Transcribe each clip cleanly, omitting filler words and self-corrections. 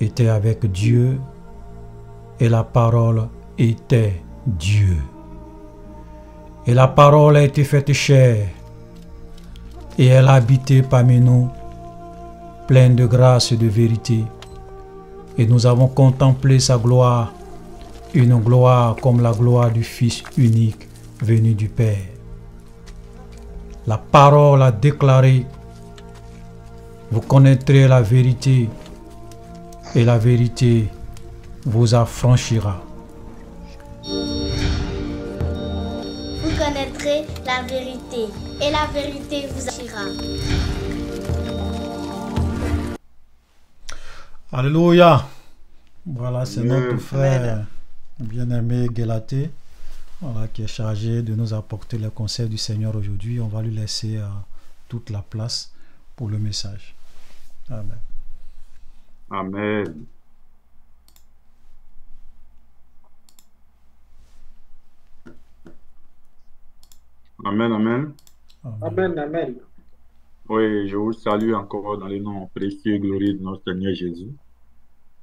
était avec Dieu et la parole était Dieu. Et la parole a été faite chair et elle a habité parmi nous, pleine de grâce et de vérité. Et nous avons contemplé sa gloire, une gloire comme la gloire du Fils unique venu du Père. La parole a déclaré: vous connaîtrez la vérité et la vérité vous affranchira. Vous connaîtrez la vérité et la vérité vous affranchira. Alléluia. Voilà, c'est notre frère bien-aimé Guélaté, voilà, qui est chargé de nous apporter les conseils du Seigneur aujourd'hui. On va lui laisser toute la place pour le message. Amen. Amen. Amen, amen. Amen, amen. Oui, je vous salue encore dans le nom précieux et glorieux de notre Seigneur Jésus.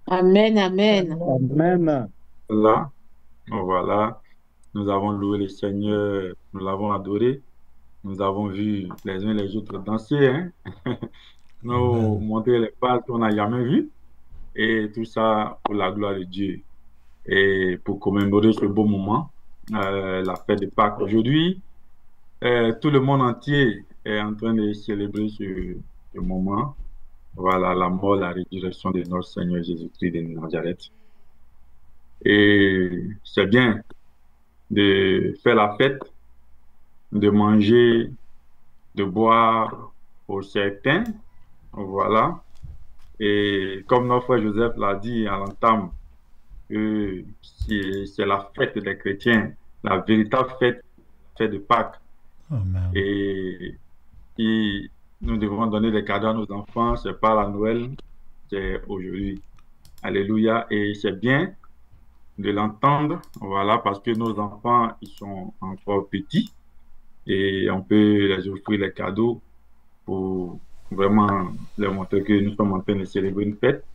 Amen, amen. Amen. Là, voilà, nous avons loué le Seigneur, nous l'avons adoré, nous avons vu les uns les autres danser, hein? Nous montrer les pas qu'on n'a jamais vues, et tout ça pour la gloire de Dieu. Et pour commémorer ce beau moment, la fête de Pâques aujourd'hui, tout le monde entier est en train de célébrer ce moment. Voilà, la mort, la résurrection de notre Seigneur Jésus-Christ de Nazareth. Et c'est bien de faire la fête, de manger, de boire pour certains. Voilà. Et comme notre frère Joseph l'a dit à l'entame, c'est la fête des chrétiens, la véritable fête de Pâques. Amen. Et si nous devons donner des cadeaux à nos enfants, c'est pas la Noël, c'est aujourd'hui. Alléluia. Et c'est bien de l'entendre, voilà, parce que nos enfants, ils sont encore petits et on peut les offrir les cadeaux pour vraiment leur montrer que nous sommes en train de célébrer une fête.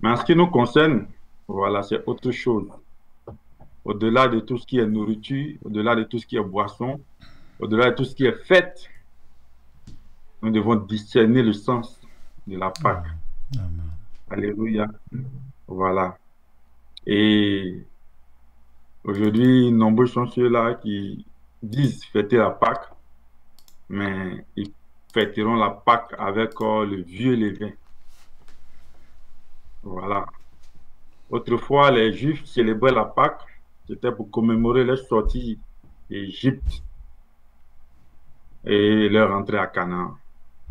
Mais en ce qui nous concerne, voilà, c'est autre chose. Au-delà de tout ce qui est nourriture, au-delà de tout ce qui est boisson, au-delà de tout ce qui est fête, nous devons discerner le sens de la Pâque. Amen. Alléluia. Voilà. Et aujourd'hui, nombreux sont ceux-là qui disent fêter la Pâque, mais ils fêteront la Pâque avec le vieux levain. Voilà. Autrefois, les Juifs célébraient la Pâque, c'était pour commémorer leur sortie d'Égypte et leur entrée à Canaan,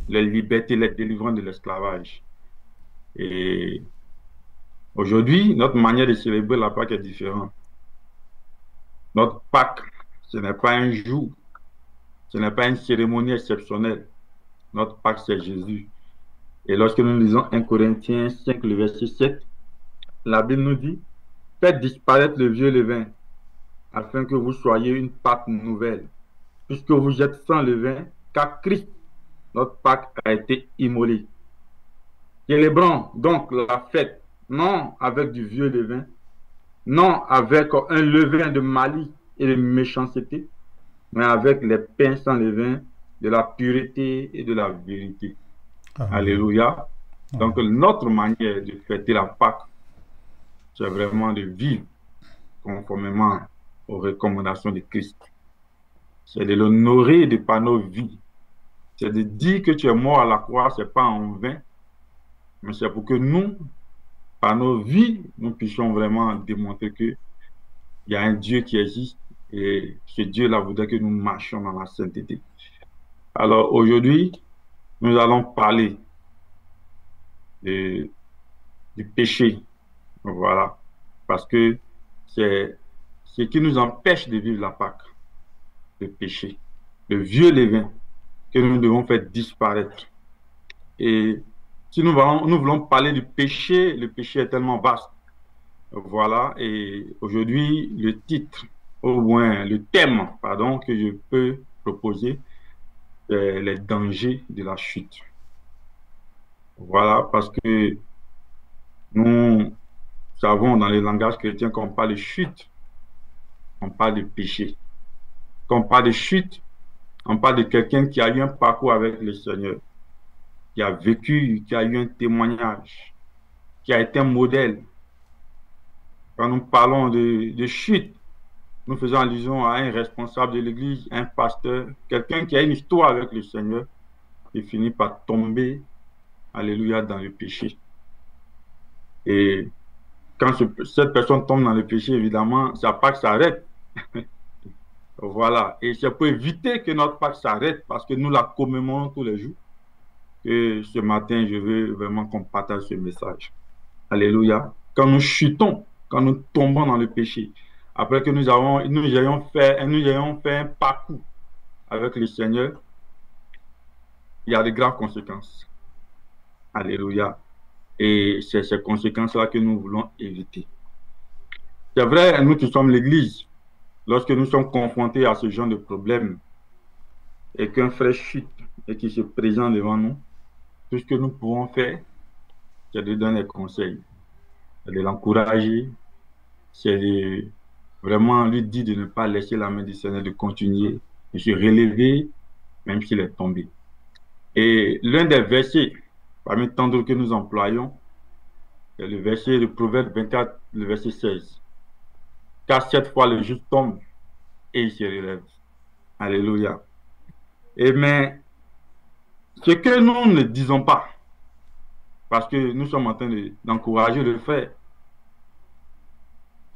leur liberté, leur délivrance de l'esclavage. Et aujourd'hui, notre manière de célébrer la Pâque est différente. Notre Pâque, ce n'est pas un jour, ce n'est pas une cérémonie exceptionnelle. Notre Pâque, c'est Jésus. Et lorsque nous lisons 1 Corinthiens 5, le verset 7, la Bible nous dit: faites disparaître le vieux levain, afin que vous soyez une Pâque nouvelle, puisque vous êtes sans levain, car Christ, notre Pâque, a été immolé. Célébrons donc la fête, non avec du vieux levain, non avec un levain de malice et de méchanceté, mais avec les pains sans levain, de la pureté et de la vérité. Amen. Alléluia. Donc, notre manière de fêter la Pâque, c'est vraiment de vivre conformément aux recommandations de Christ. C'est de l'honorer de par nos vies. C'est de dire que tu es mort à la croix, ce n'est pas en vain, mais c'est pour que nous, par nos vies, nous puissions vraiment démontrer qu'il y a un Dieu qui existe et ce Dieu-là voudrait que nous marchions dans la sainteté. Alors aujourd'hui, nous allons parler du péché. Voilà. Parce que c'est ce qui nous empêche de vivre la Pâque, le péché, le vieux levain que nous devons faire disparaître. Et si nous voulons parler du péché, le péché est tellement vaste. Voilà. Et aujourd'hui, le titre, au moins le thème, pardon, que je peux proposer, c'est les dangers de la chute. Voilà, parce que Nous savons dans les langages chrétiens qu'on parle de chute, on parle de péché. Quand on parle de chute, on parle de quelqu'un qui a eu un parcours avec le Seigneur, qui a vécu, qui a eu un témoignage, qui a été un modèle. Quand nous parlons de chute, nous faisons allusion à un responsable de l'Église, un pasteur, quelqu'un qui a une histoire avec le Seigneur et finit par tomber, alléluia, dans le péché. Et quand cette personne tombe dans le péché, évidemment, sa Pâque s'arrête. Voilà. Et c'est pour éviter que notre Pâque s'arrête, parce que nous la commémorons tous les jours, que ce matin, je veux vraiment qu'on partage ce message. Alléluia. Quand nous chutons, quand nous tombons dans le péché, après que nous ayons fait un parcours avec le Seigneur, il y a de graves conséquences. Alléluia. Et c'est ces conséquences-là que nous voulons éviter. C'est vrai, nous qui sommes l'Église, lorsque nous sommes confrontés à ce genre de problème, et qu'un frère chute et qui se présente devant nous, tout ce que nous pouvons faire, c'est de donner des conseils, c'est de l'encourager, c'est de vraiment lui dire de ne pas laisser la main du Seigneur, de continuer, de se relever, même s'il est tombé. Et l'un des versets, parmi tant d'autres que nous employons, c'est le verset de Proverbe 24, le verset 16. Car 7 fois le juste tombe et il se relève. Alléluia. Et mais, ce que nous ne disons pas, parce que nous sommes en train d'encourager le faire,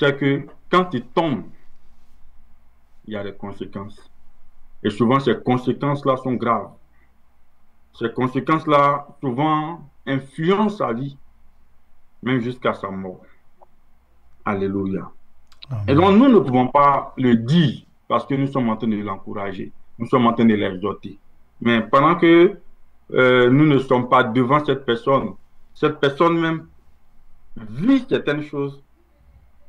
c'est que quand il tombe, il y a des conséquences. Et souvent, ces conséquences-là sont graves. Ces conséquences-là, souvent, influencent sa vie, même jusqu'à sa mort. Alléluia. Amen. Et donc, nous ne pouvons pas le dire parce que nous sommes en train de l'encourager. Nous sommes en train de l'exhorter. Mais pendant que nous ne sommes pas devant cette personne même vit certaines choses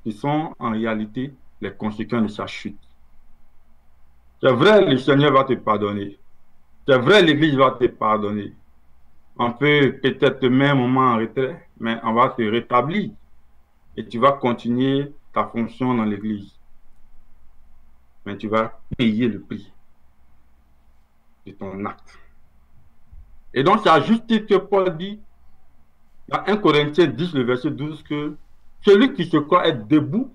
qui sont en réalité les conséquences de sa chute. C'est vrai, le Seigneur va te pardonner. C'est vrai, l'Église va te pardonner. On peut peut-être te mettre un moment en retrait, mais on va te rétablir. Et tu vas continuer ta fonction dans l'Église. Mais tu vas payer le prix de ton acte. Et donc, c'est à juste titre que Paul dit, dans 1 Corinthiens 10, le verset 12, que celui qui se croit être debout,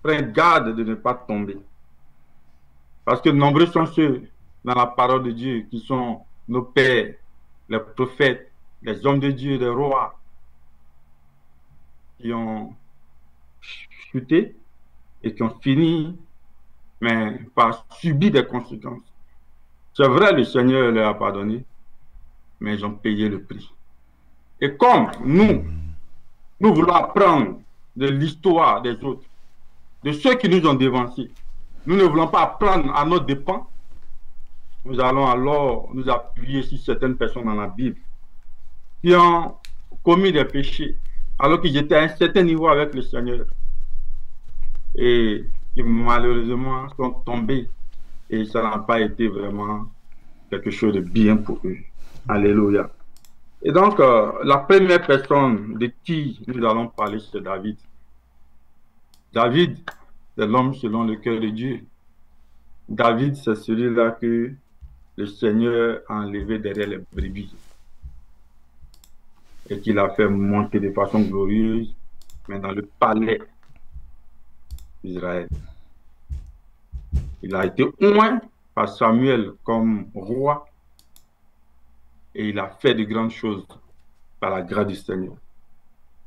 prend garde de ne pas tomber. Parce que nombreux sont ceux dans la parole de Dieu qui sont nos pères, les prophètes, les hommes de Dieu, les rois, qui ont chuté et qui ont fini, mais par subir des conséquences. C'est vrai, le Seigneur leur a pardonné, mais ils ont payé le prix. Et comme nous voulons apprendre de l'histoire des autres, de ceux qui nous ont dévancés, nous ne voulons pas apprendre à nos dépens, nous allons alors nous appuyer sur certaines personnes dans la Bible qui ont commis des péchés alors qu'ils étaient à un certain niveau avec le Seigneur et qui malheureusement sont tombés et ça n'a pas été vraiment quelque chose de bien pour eux. Alléluia. Et donc, la première personne de qui nous allons parler, c'est David. David, c'est l'homme selon le cœur de Dieu. David, c'est celui-là que le Seigneur a enlevé derrière les brebis et qu'il a fait monter de façon glorieuse, mais dans le palais d'Israël. Il a été oint par Samuel comme roi et il a fait de grandes choses par la grâce du Seigneur.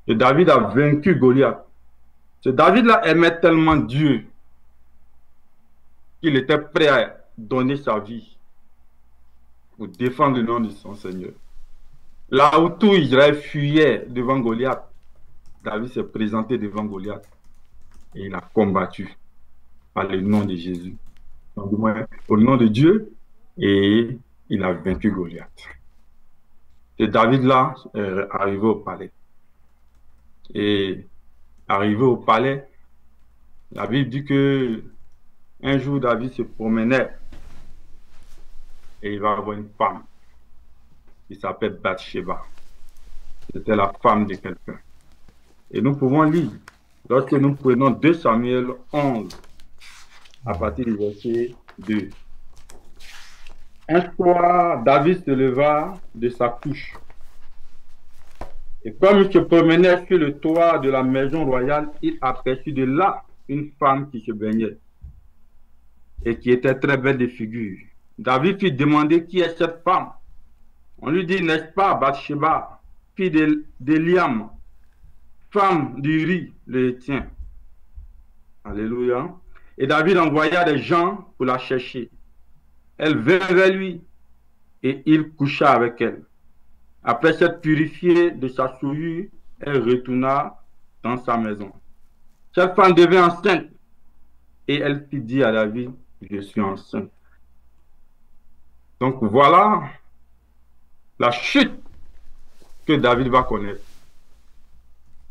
Et David a vaincu Goliath. Ce David-là aimait tellement Dieu qu'il était prêt à donner sa vie pour défendre le nom de son Seigneur. Là où tout Israël fuyait devant Goliath, David s'est présenté devant Goliath et il a combattu par le nom de Jésus. Donc, du moins, au nom de Dieu, et il a vaincu Goliath. Et David-là est arrivé au palais. Et arrivé au palais, la Bible dit que un jour David se promenait et il va avoir une femme qui s'appelle Bathsheba. C'était la femme de quelqu'un. Et nous pouvons lire, lorsque nous prenons 2 Samuel 11, à partir du verset 2. Un soir, David se leva de sa couche. Et comme il se promenait sur le toit de la maison royale, il aperçut de là une femme qui se baignait et qui était très belle de figure. David fit demander qui est cette femme. On lui dit, n'est-ce pas Bathsheba, fille d'Eliam, femme d'Uri, le Héthien. Alléluia. Et David envoya des gens pour la chercher. Elle vint vers lui et il coucha avec elle. Après s'être purifiée de sa souillure, elle retourna dans sa maison. Cette femme devint enceinte et elle fit dire à David, je suis enceinte. Donc voilà la chute que David va connaître.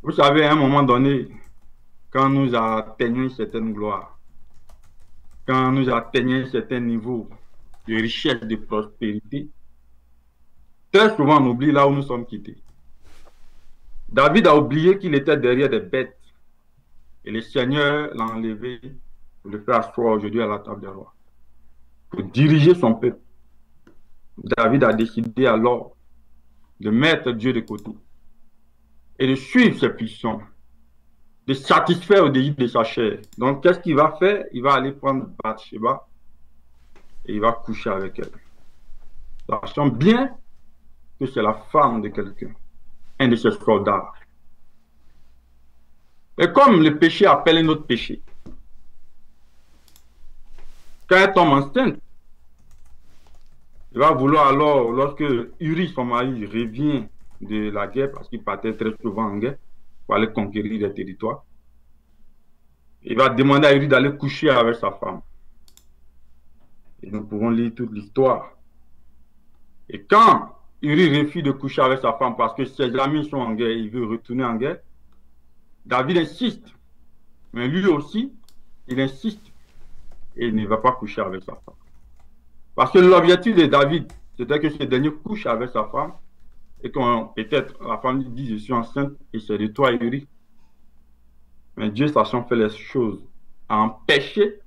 Vous savez, à un moment donné, quand nous atteignons une certaine gloire, quand nous atteignons un certain niveau de richesse, de prospérité, très souvent on oublie là où nous sommes quittés. David a oublié qu'il était derrière des bêtes et le Seigneur l'a enlevé pour le faire asseoir aujourd'hui à la table des rois, pour diriger son peuple. David a décidé alors de mettre Dieu de côté et de suivre ses pulsions, de satisfaire au désir de sa chair. Donc, qu'est-ce qu'il va faire? Il va aller prendre Bathsheba et il va coucher avec elle. Sachant bien que c'est la femme de quelqu'un, un de ses soldats. Et comme le péché appelle un autre péché, quand elle tombe enceinte, il va vouloir alors, lorsque Uri, son mari, revient de la guerre, parce qu'il partait très souvent en guerre, pour aller conquérir des territoires, il va demander à Uri d'aller coucher avec sa femme. Et nous pouvons lire toute l'histoire. Et quand Uri refuse de coucher avec sa femme parce que ses amis sont en guerre, il veut retourner en guerre, David insiste. Mais lui aussi, il insiste. Et il ne va pas coucher avec sa femme. Parce que l'objectif de David, c'était que ce dernier couche avec sa femme et que peut-être la femme lui dit, je suis enceinte et c'est de toi, Uri. Mais Dieu, sachant faire les choses, a empêché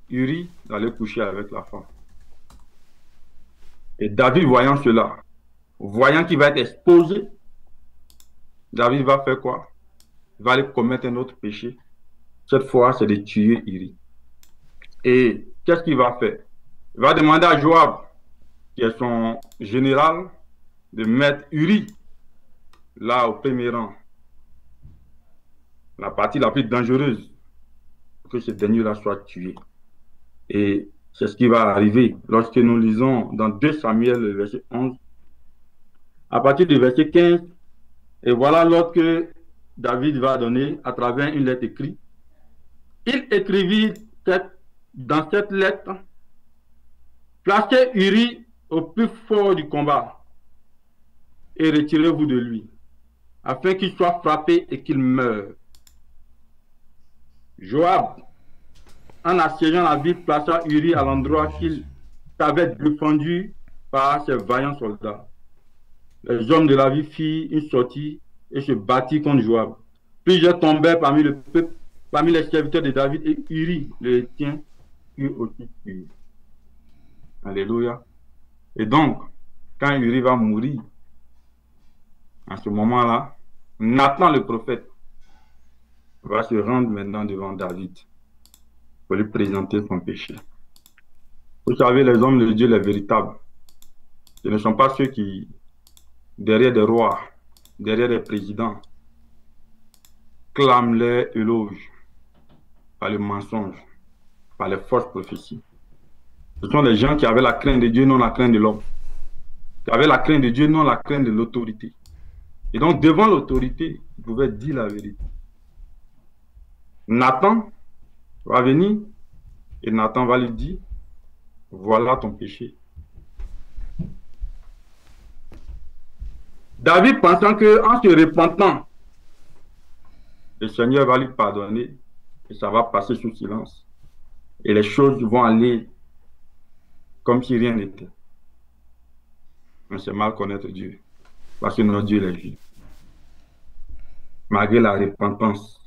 Uri d'aller coucher avec la femme. Et David, voyant cela, voyant qu'il va être exposé, David va faire quoi? Il va aller commettre un autre péché. Cette fois, c'est de tuer Uri. Et qu'est-ce qu'il va faire? Il va demander à Joab, qui est son général, de mettre Uri là au premier rang. La partie la plus dangereuse, pour que ce dernier-là soit tué. Et c'est ce qui va arriver lorsque nous lisons dans 2 Samuel, le verset 11, à partir du verset 15. Et voilà lorsque David va donner à travers une lettre écrite. Il écrivit dans cette lettre, placez Uri au plus fort du combat et retirez-vous de lui, afin qu'il soit frappé et qu'il meure. Joab, en assiégeant la ville, plaça Uri à l'endroit qu'il avait défendu par ses vaillants soldats. Les hommes de la ville firent une sortie et se battirent contre Joab. Plusieurs tombèrent parmi le peuple, parmi les serviteurs de David, et Uri, le Héthien, fut aussi tué. Alléluia. Et donc, quand Uri va mourir, à ce moment-là, Nathan le prophète va se rendre maintenant devant David pour lui présenter son péché. Vous savez, les hommes de Dieu, les véritables, ce ne sont pas ceux qui, derrière des rois, derrière des présidents, clament leur éloge par le mensonge, par les fausses prophéties. Ce sont les gens qui avaient la crainte de Dieu, non la crainte de l'homme. Qui avaient la crainte de Dieu, non la crainte de l'autorité. Et donc, devant l'autorité, ils pouvaient dire la vérité. Nathan va venir et Nathan va lui dire, voilà ton péché. David pensant qu'en se repentant, le Seigneur va lui pardonner et ça va passer sous silence. Et les choses vont aller comme si rien n'était. Mais c'est mal connaître Dieu, parce que notre Dieu est juste. malgré la repentance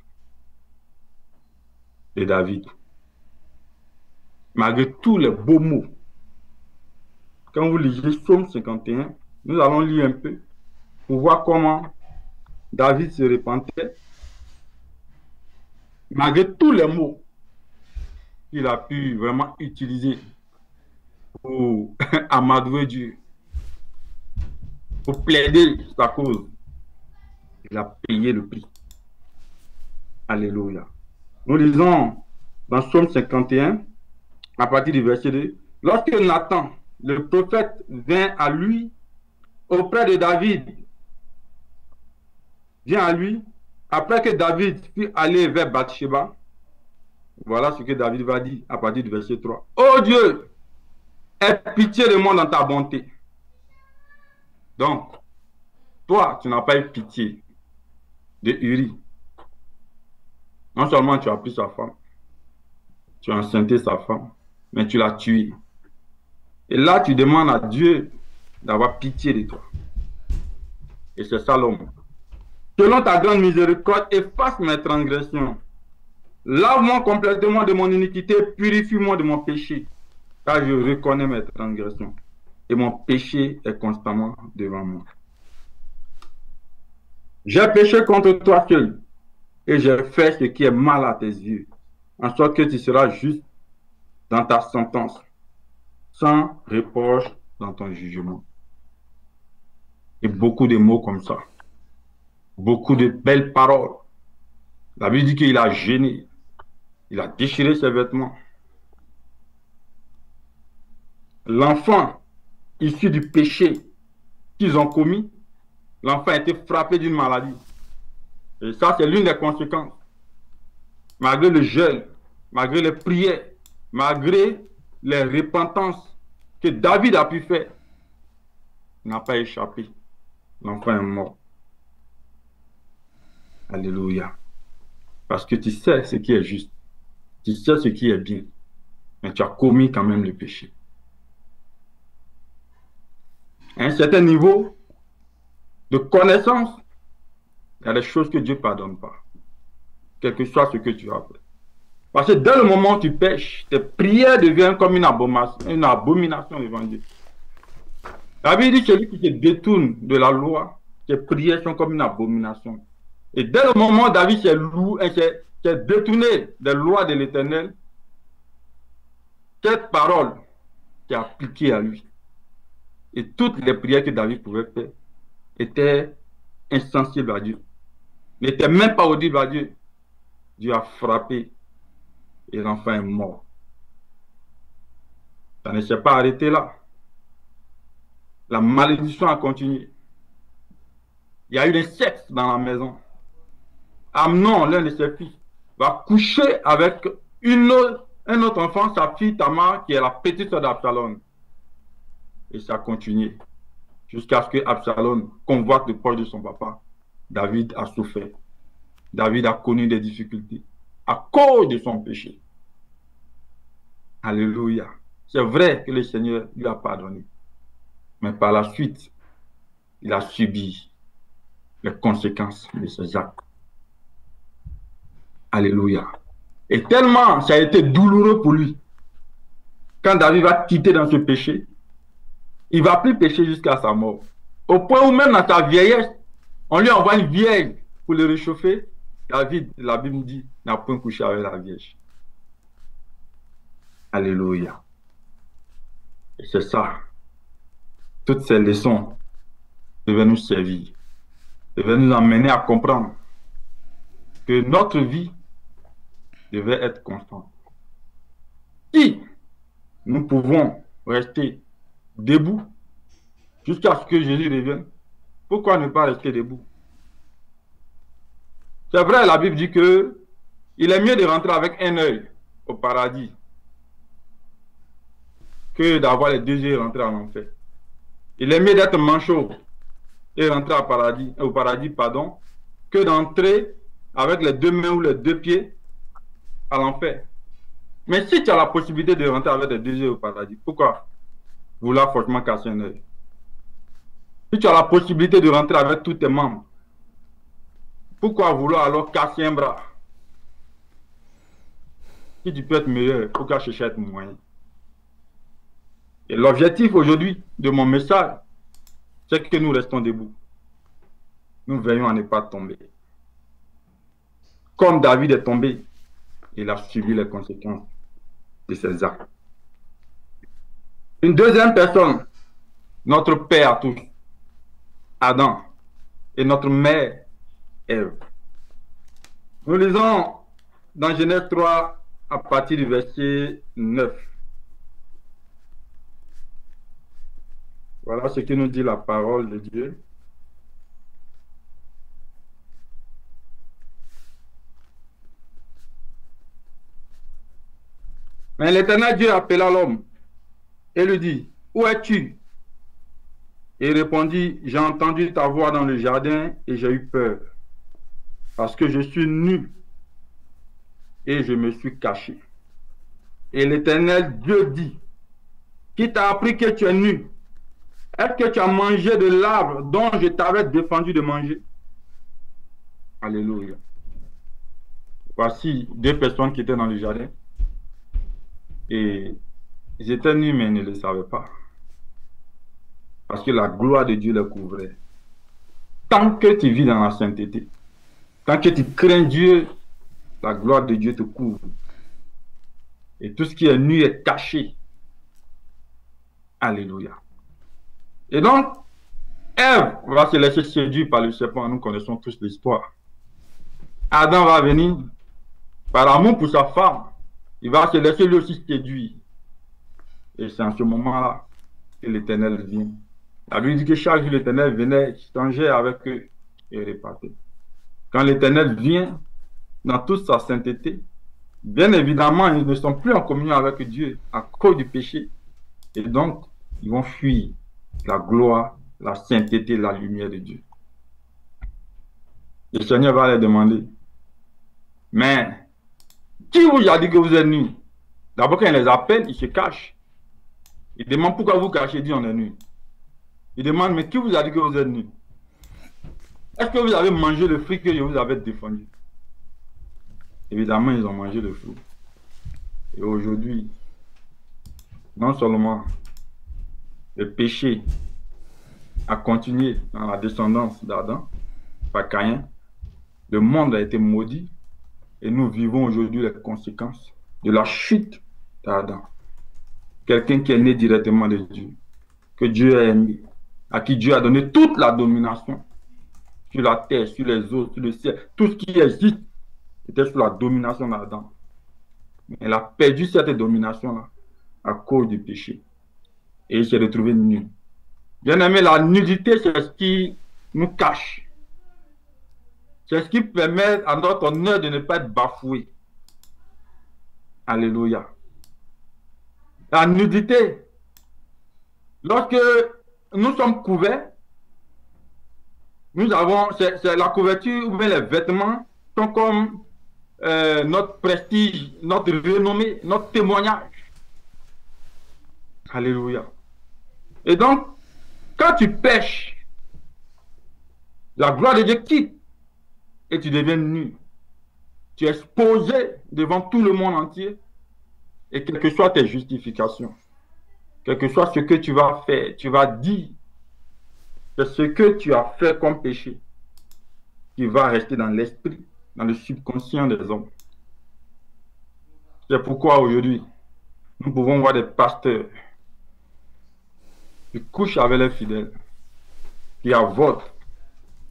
de David, malgré tous les beaux mots. Quand vous lisez Psaume 51, nous allons lire un peu pour voir comment David se repentait, malgré tous les mots qu'il a pu vraiment utiliser pour amadouer Dieu, pour plaider sa cause. Il a payé le prix. Alléluia. Nous lisons dans Psaume 51, à partir du verset 2, lorsque Nathan, le prophète, vint à lui auprès de David, vient à lui, après que David fut allé vers Bathsheba, voilà ce que David va dire à partir du verset 3. Oh Dieu, aie pitié de moi dans ta bonté. Donc, toi, tu n'as pas eu pitié de Uri. Non seulement tu as pris sa femme, tu as enceinté sa femme, mais tu l'as tué. Et là, tu demandes à Dieu d'avoir pitié de toi. Et c'est ça l'homme. Selon ta grande miséricorde, efface mes transgressions. Lave-moi complètement de mon iniquité, purifie-moi de mon péché, car je reconnais mes transgressions. Et mon péché est constamment devant moi. J'ai péché contre toi seul, et j'ai fait ce qui est mal à tes yeux, en sorte que tu seras juste dans ta sentence, sans reproche dans ton jugement. Et beaucoup de mots comme ça, beaucoup de belles paroles. La Bible dit qu'il a gêné, il a déchiré ses vêtements. L'enfant issu du péché qu'ils ont commis, l'enfant a été frappé d'une maladie. Et ça, c'est l'une des conséquences. Malgré le jeûne, malgré les prières, malgré les repentances que David a pu faire, il n'a pas échappé. L'enfant est mort. Alléluia. Parce que tu sais ce qui est juste. Tu sais ce qui est bien. Mais tu as commis quand même le péché. À un certain niveau de connaissance, il y a des choses que Dieu ne pardonne pas. Quel que soit ce que tu as fait. Parce que dès le moment où tu pêches, tes prières deviennent comme une abomination devant Dieu. La Bible dit que celui qui se détourne de la loi, ses prières sont comme une abomination. Et dès le moment où David s'est détourné des lois de l'Éternel, cette parole s'est appliquée à lui. Et toutes les prières que David pouvait faire étaient insensibles à Dieu. N'étaient même pas audibles à Dieu. Dieu a frappé et l'enfant est mort. Ça ne s'est pas arrêté là. La malédiction a continué. Il y a eu des sexes dans la maison. Amnon, l'un de ses fils, va coucher avec un autre enfant, sa fille Tamar, qui est la petite sœur d'Absalom. Et ça a continué. Jusqu'à ce que Absalom convoite le proche de son papa. David a souffert. David a connu des difficultés à cause de son péché. Alléluia. C'est vrai que le Seigneur lui a pardonné. Mais par la suite, il a subi les conséquences de ses actes. Alléluia. Et tellement ça a été douloureux pour lui. Quand David va quitter dans ce péché, il ne va plus pécher jusqu'à sa mort. Au point où même dans sa vieillesse, on lui envoie une vieille pour le réchauffer. David, la Bible dit, n'a point couché avec la vierge. Alléluia. Et c'est ça. Toutes ces leçons devaient nous servir, devaient nous amener à comprendre que notre vie devait être constante. Si nous pouvons rester debout jusqu'à ce que Jésus revienne, pourquoi ne pas rester debout? C'est vrai, la Bible dit que il est mieux de rentrer avec un œil au paradis que d'avoir les deux yeux et rentrer en enfer. Il est mieux d'être manchot et rentrer au paradis, que d'entrer avec les deux mains ou les deux pieds à l'enfer. Mais si tu as la possibilité de rentrer avec les deux yeux au paradis, pourquoi vouloir forcément casser un œil? Si tu as la possibilité de rentrer avec tous tes membres, Pourquoi vouloir alors casser un bras? Si tu peux être meilleur, pourquoi chercher à être moyen? Et l'objectif aujourd'hui de mon message, c'est que nous restons debout. Nous veillons à ne pas tomber. Comme David est tombé, il a subi les conséquences de ses actes. Une deuxième personne, notre père à tous, Adam, et notre mère, Ève. Nous lisons dans Genèse 3 à partir du verset 9. Voilà ce que nous dit la parole de Dieu. Mais l'Éternel Dieu appela l'homme et lui dit, où es-tu? Et il répondit, j'ai entendu ta voix dans le jardin et j'ai eu peur, parce que je suis nu et je me suis caché. Et l'Éternel Dieu dit, qui t'a appris que tu es nu? Est-ce que tu as mangé de l'arbre dont je t'avais défendu de manger? Alléluia. Voici deux personnes qui étaient dans le jardin. Et ils étaient nus, mais ils ne le savaient pas. Parce que la gloire de Dieu les couvrait. Tant que tu vis dans la sainteté, tant que tu crains Dieu, la gloire de Dieu te couvre. Et tout ce qui est nu est caché. Alléluia. Et donc, Ève va se laisser séduire par le serpent. Nous connaissons tous l'histoire. Adam va venir, par amour pour sa femme, il va se laisser lui aussi séduire. Et c'est en ce moment-là que l'Éternel vient. La Bible dit que chaque jour l'Éternel venait, changeait avec eux et repartait. Quand l'Éternel vient dans toute sa sainteté, bien évidemment, ils ne sont plus en communion avec Dieu à cause du péché. Et donc, ils vont fuir la gloire, la sainteté, la lumière de Dieu. Le Seigneur va leur demander, mais qui vous a dit que vous êtes nus? D'abord, quand il les appelle, ils se cachent. Il demande pourquoi vous cachez, il dit on est nus. Il demande, mais qui vous a dit que vous êtes nus? Est-ce que vous avez mangé le fruit que je vous avais défendu? Évidemment, ils ont mangé le fruit. Et aujourd'hui, non seulement le péché a continué dans la descendance d'Adam, par Caïn, le monde a été maudit et nous vivons aujourd'hui les conséquences de la chute d'Adam. Quelqu'un qui est né directement de Dieu, que Dieu a aimé, à qui Dieu a donné toute la domination sur la terre, sur les eaux, sur le ciel, tout ce qui existe était sous la domination d'Adam. Mais il a perdu cette domination-là à cause du péché. Et il s'est retrouvé nu. Bien aimé, la nudité, c'est ce qui nous cache. C'est ce qui permet à notre honneur de ne pas être bafoué. Alléluia. La nudité, lorsque nous sommes couverts, nous avons, c'est la couverture ou bien les vêtements sont comme notre prestige, notre renommée, notre témoignage. Alléluia. Et donc, quand tu pèches, la gloire de Dieu quitte et tu deviens nu. Tu es exposé devant tout le monde entier et quelles que soient tes justifications, quel que soit ce que tu vas faire, tu vas dire que ce que tu as fait comme péché qui va rester dans l'esprit, dans le subconscient des hommes. C'est pourquoi aujourd'hui, nous pouvons voir des pasteurs qui couchent avec les fidèles, qui avortent,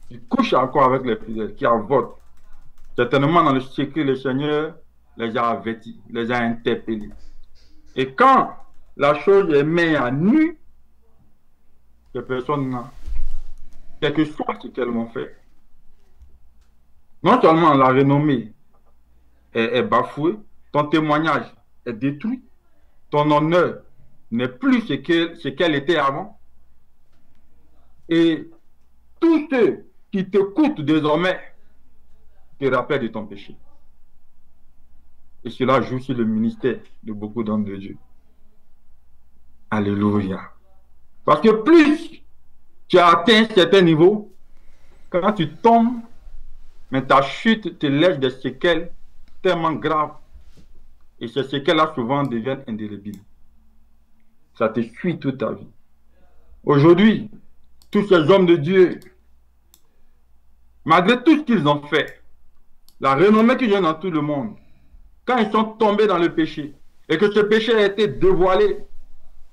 qui couchent encore avec les fidèles, qui avortent. Certainement dans le secret, le Seigneur les a avertis, les a interpellés. Et quand la chose est mise à nu, ces personnes-là, quel que soit ce qu'elles vont faire, non seulement la renommée est bafouée, ton témoignage est détruit, ton honneur n'est plus ce qu'elle était avant. Et tous ceux qui t'écoutent désormais te rappellent de ton péché. Et cela joue sur le ministère de beaucoup d'hommes de Dieu. Alléluia. Parce que plus tu as atteint certains niveaux, quand tu tombes, Mais ta chute te laisse des séquelles tellement graves. Et ces séquelles-là souvent deviennent indélébiles. Ça te suit toute ta vie. Aujourd'hui, tous ces hommes de Dieu, malgré tout ce qu'ils ont fait, la renommée qu'ils ont dans tout le monde, quand ils sont tombés dans le péché, et que ce péché a été dévoilé,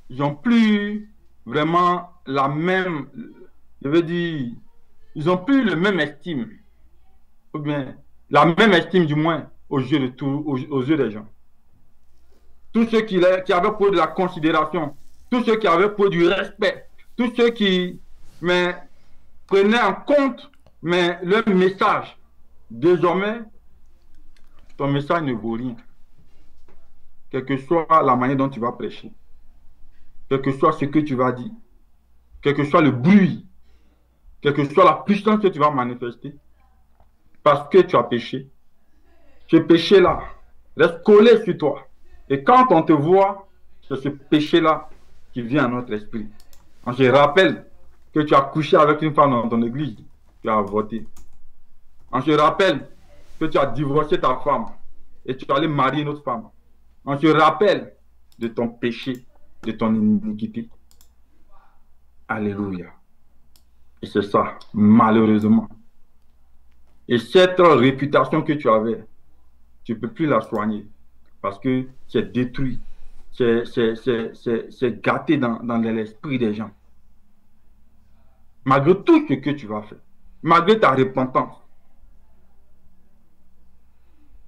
ils n'ont plus vraiment la même, je veux dire, ils n'ont plus le même estime, ou bien la même estime du moins aux yeux de tous, aux yeux des gens. Tous ceux qui avaient pour de la considération, tous ceux qui avaient pour du respect, tous ceux qui prenaient en compte leur message, désormais, ton message ne vaut rien. Quelle que soit la manière dont tu vas prêcher, quel que soit ce que tu vas dire, quel que soit le bruit, quelle que soit la puissance que tu vas manifester, parce que tu as péché, ce péché-là reste collé sur toi. Et quand on te voit, c'est ce péché-là qui vient à notre esprit. On se rappelle que tu as couché avec une femme dans ton église, tu as avorté. On se rappelle que tu as divorcé ta femme et tu es allé marier une autre femme. On se rappelle de ton péché, de ton iniquité. Alléluia. Et c'est ça, malheureusement. Et cette réputation que tu avais, tu ne peux plus la soigner parce que c'est détruit, c'est gâté dans l'esprit des gens. Malgré tout ce que tu vas faire, malgré ta repentance.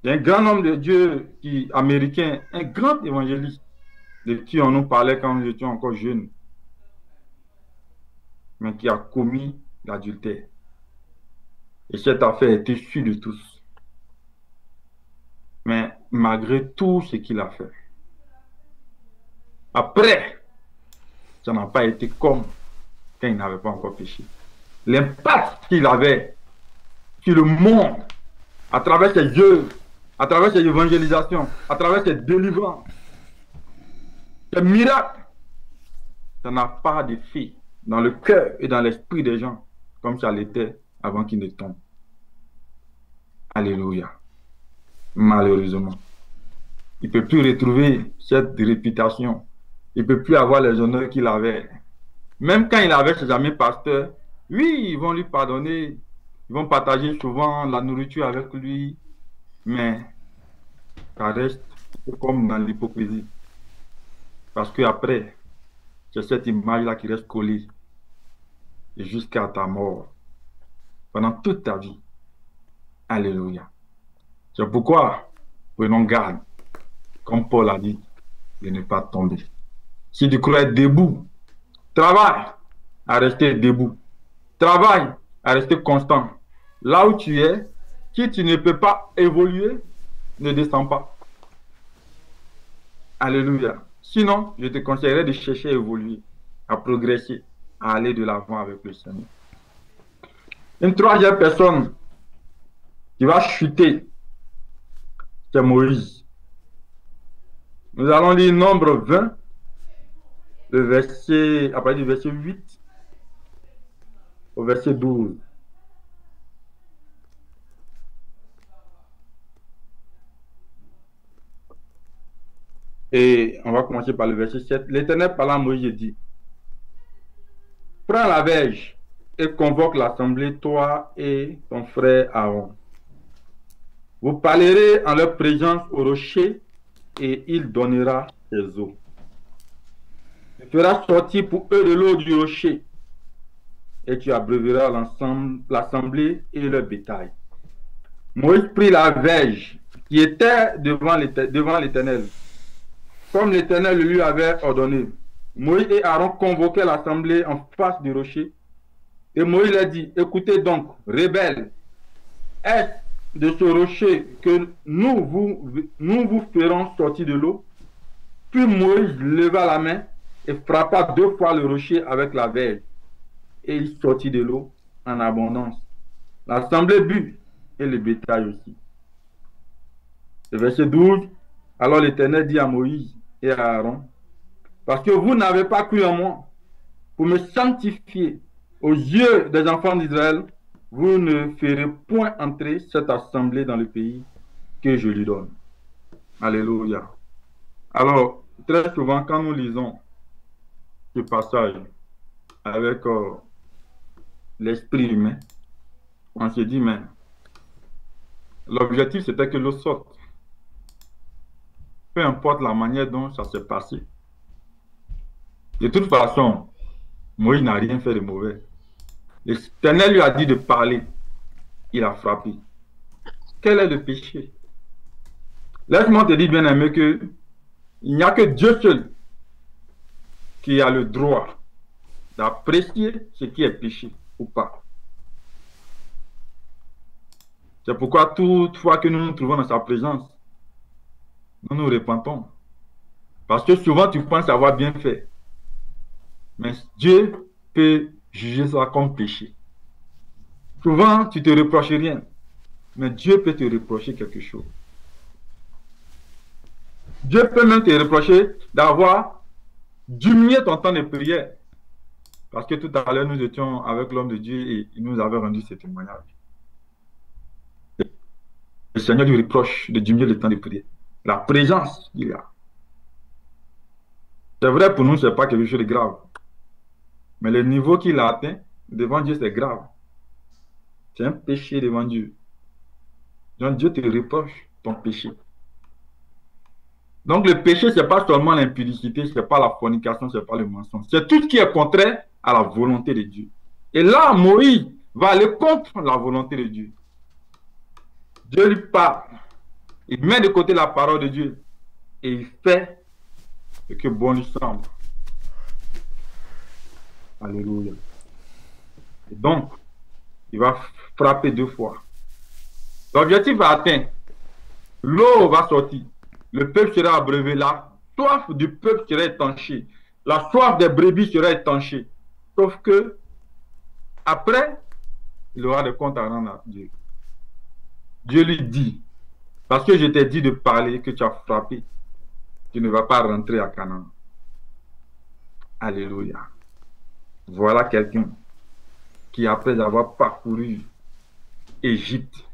Il y a un grand homme de Dieu américain, un grand évangéliste, de qui on nous parlait quand nous étions encore jeunes, mais qui a commis l'adultère. Et cette affaire était sûre de tous. Mais malgré tout ce qu'il a fait, après, ça n'a pas été comme quand il n'avait pas encore péché. L'impact qu'il avait sur le monde, à travers ses œuvres, à travers ses évangélisations, à travers ses délivrances, ses miracles, ça n'a pas d'effet dans le cœur et dans l'esprit des gens, comme ça l'était avant qu'il ne tombe. Alléluia. Malheureusement, il ne peut plus retrouver cette réputation. Il ne peut plus avoir les honneurs qu'il avait. Même quand il avait ses amis pasteurs, oui, ils vont lui pardonner. Ils vont partager souvent la nourriture avec lui. Mais ça reste comme dans l'hypocrisie. Parce qu'après, c'est cette image-là qui reste collée. Et jusqu'à ta mort. Pendant toute ta vie. Alléluia. C'est pourquoi, prenons garde, comme Paul a dit, de ne pas tomber. Si tu crois être debout, travaille à rester debout. Travaille à rester constant. Là où tu es, si tu ne peux pas évoluer, ne descends pas. Alléluia. Sinon, je te conseillerais de chercher à évoluer, à progresser, à aller de l'avant avec le Seigneur. Une troisième personne qui va chuter, c'est Moïse. Nous allons lire Nombre 20, le verset, après du verset 8 au verset 12. Et on va commencer par le verset 7. L'Éternel parla à Moïse et dit, prends la verge et convoque l'assemblée, toi et ton frère Aaron. Vous parlerez en leur présence au rocher et il donnera ses eaux. Tu feras sortir pour eux de l'eau du rocher et tu abreuveras l'assemblée et leur bétail. Moïse prit la verge qui était devant l'Éternel, comme l'Éternel le lui avait ordonné. Moïse et Aaron convoquaient l'assemblée en face du rocher et Moïse leur dit, écoutez donc, rebelles, est-ce de ce rocher que nous vous ferons sortir de l'eau? Puis Moïse leva la main et frappa 2 fois le rocher avec la verge. Et il sortit de l'eau en abondance. L'assemblée but et le bétail aussi. Le verset 12. Alors l'Éternel dit à Moïse et à Aaron, parce que vous n'avez pas cru en moi pour me sanctifier aux yeux des enfants d'Israël, vous ne ferez point entrer cette assemblée dans le pays que je lui donne. Alléluia. Alors, très souvent, quand nous lisons ce passage avec l'esprit humain, on se dit, mais l'objectif, c'était que l'eau sorte. Peu importe la manière dont ça s'est passé. De toute façon, Moïse n'a rien fait de mauvais. L'Éternel lui a dit de parler. Il a frappé. Quel est le péché? Laisse-moi te dire, bien-aimé, que il n'y a que Dieu seul qui a le droit d'apprécier ce qui est péché ou pas. C'est pourquoi toutefois que nous nous trouvons dans sa présence, nous nous repentons. Parce que souvent tu penses avoir bien fait. Mais Dieu peut juger ça comme péché. Souvent tu ne te reproches rien. Mais Dieu peut te reprocher quelque chose. Dieu peut même te reprocher d'avoir diminué ton temps de prière. Parce que tout à l'heure, nous étions avec l'homme de Dieu et il nous avait rendu ce témoignage. Le Seigneur lui reproche de diminuer le temps de prière. La présence qu'il y a. C'est vrai, pour nous, ce n'est pas quelque chose de grave. Mais le niveau qu'il a atteint, devant Dieu, c'est grave. C'est un péché devant Dieu. Donc Dieu te reproche ton péché. Donc le péché, ce n'est pas seulement l'impudicité, ce n'est pas la fornication, ce n'est pas le mensonge. C'est tout ce qui est contraire à la volonté de Dieu. Et là, Moïse va aller contre la volonté de Dieu. Dieu lui parle. Il met de côté la parole de Dieu. Et il fait ce que bon lui semble. Alléluia. Et donc, il va frapper 2 fois. L'objectif va atteint. L'eau va sortir. Le peuple sera abreuvé. La soif du peuple sera étanchée. La soif des brebis sera étanchée. Sauf que, après, il aura des comptes à rendre à Dieu. Dieu lui dit, parce que je t'ai dit de parler, que tu as frappé, tu ne vas pas rentrer à Canaan. Alléluia. Voilà quelqu'un qui, après avoir parcouru Égypte,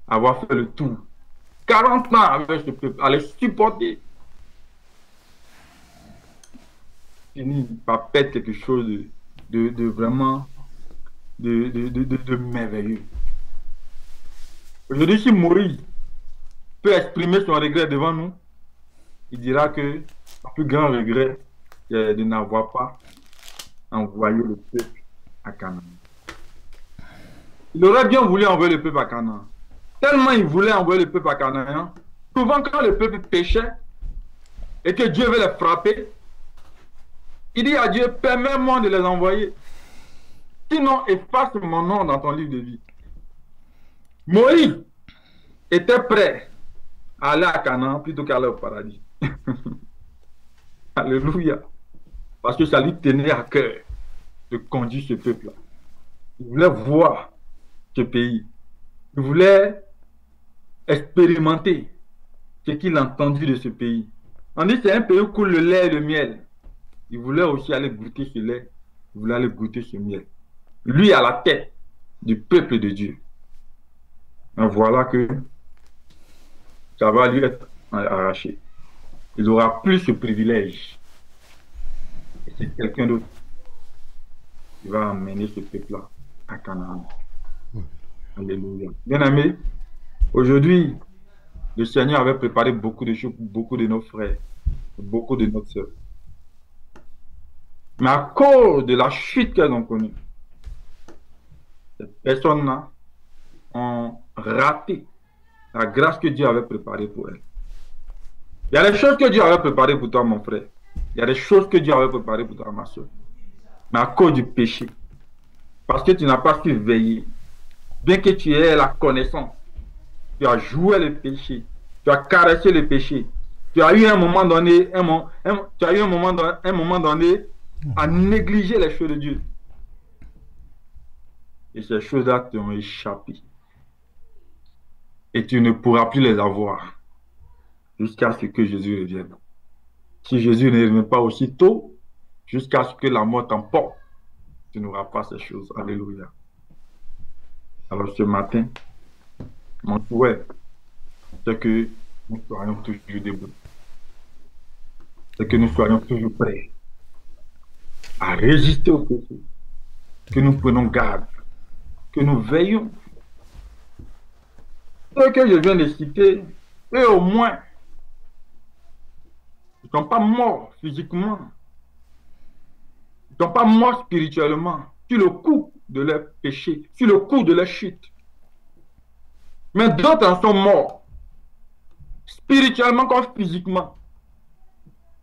avoir fait le tour, 40 ans avec ce peuple, à les supporter, finit par perdre quelque chose de vraiment de merveilleux. Aujourd'hui, si Moïse peut exprimer son regret devant nous, il dira que le plus grand regret, c'est de n'avoir pas envoyé le peuple à Canaan. Il aurait bien voulu envoyer le peuple à Canaan. Tellement il voulait envoyer le peuple à Canaan, souvent quand le peuple péchait et que Dieu veut les frapper, il dit à Dieu, permets-moi de les envoyer. Sinon, efface mon nom dans ton livre de vie. Moïse était prêt à aller à Canaan plutôt qu'à aller au paradis. Alléluia. Parce que ça lui tenait à cœur de conduire ce peuple-là. Il voulait voir ce pays. Il voulait expérimenter ce qu'il a entendu de ce pays. On dit que c'est un pays où coule le lait et le miel. Il voulait aussi aller goûter ce lait. Il voulait aller goûter ce miel. Lui à la tête du peuple de Dieu. Et voilà que ça va lui être arraché. Il n'aura plus ce privilège. Et c'est quelqu'un d'autre qui va amener ce peuple-là à Canaan. Alléluia. Bien aimé, aujourd'hui, le Seigneur avait préparé beaucoup de choses pour beaucoup de nos frères, pour beaucoup de nos sœurs. Mais à cause de la chute qu'elles ont connue, ces personnes-là ont raté la grâce que Dieu avait préparée pour elles. Il y a des choses que Dieu avait préparées pour toi, mon frère. Il y a des choses que Dieu avait préparées pour toi, ma soeur. Mais à cause du péché, parce que tu n'as pas su veiller, bien que tu aies la connaissance, tu as joué le péché, tu as caressé le péché, tu as eu un moment donné, à négliger les choses de Dieu. Et ces choses-là t'ont échappé. Et tu ne pourras plus les avoir jusqu'à ce que Jésus revienne. Si Jésus ne revient pas aussitôt, jusqu'à ce que la mort t'emporte, tu n'auras pas ces choses. Alléluia. Alors ce matin, mon souhait, c'est que nous soyons toujours debout. C'est que nous soyons toujours prêts à résister au péché. Que nous prenons garde. Que nous veillons. Ceux que je viens de citer, eux au moins, ils ne sont pas morts physiquement. Ils ne sont pas morts spirituellement sur le coup de leur péché, sur le coup de leur chute. Mais d'autres en sont morts, spirituellement comme physiquement.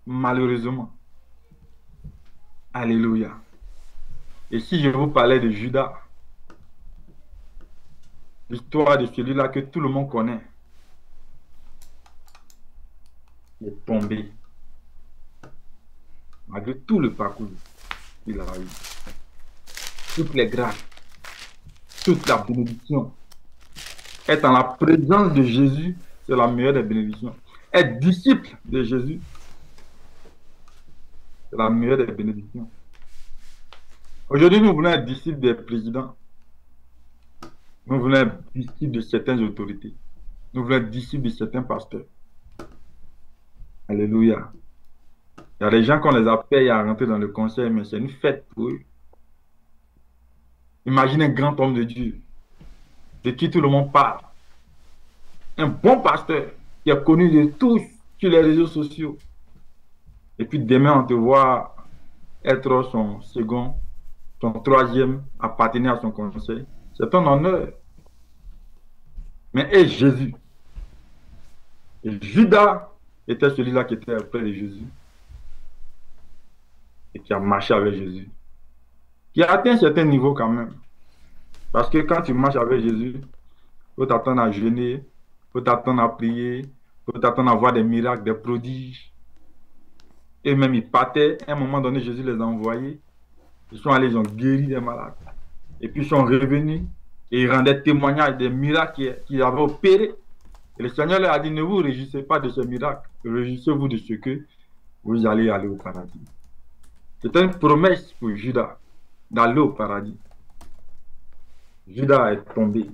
Malheureusement. Alléluia. Et si je vous parlais de Judas, l'histoire de celui-là que tout le monde connaît, il est tombé. Malgré tout le parcours qu'il a eu, toutes les grâces, toute la bénédiction. Être en la présence de Jésus, c'est la meilleure des bénédictions. Être disciple de Jésus, c'est la meilleure des bénédictions. Aujourd'hui, nous voulons être disciples des présidents. Nous voulons être disciples de certaines autorités. Nous voulons être disciples de certains pasteurs. Alléluia. Il y a des gens qu'on les appelle à rentrer dans le conseil, mais c'est une fête pour eux. Imagine un grand homme de Dieu, de qui tout le monde parle. Un bon pasteur qui est connu de tous sur les réseaux sociaux. Et puis demain, on te voit être son second, son troisième, appartenir à son conseil. C'est un honneur. Mais et Jésus? Et Judas était celui-là qui était auprès de Jésus. Et qui a marché avec Jésus. Qui a atteint un certain niveau quand même. Parce que quand tu marches avec Jésus, il faut t'attendre à jeûner, il faut t'attendre à prier, il faut t'attendre à voir des miracles, des prodiges. Et même ils partaient, à un moment donné, Jésus les a envoyés. Ils sont allés, ils ont guéri des malades. Et puis ils sont revenus et ils rendaient témoignage des miracles qu'ils avaient opérés. Et le Seigneur leur a dit, ne vous réjouissez pas de ces miracles, réjouissez-vous de ce que vous allez aller au paradis. C'était une promesse pour Judas d'aller au paradis. Judas est tombé.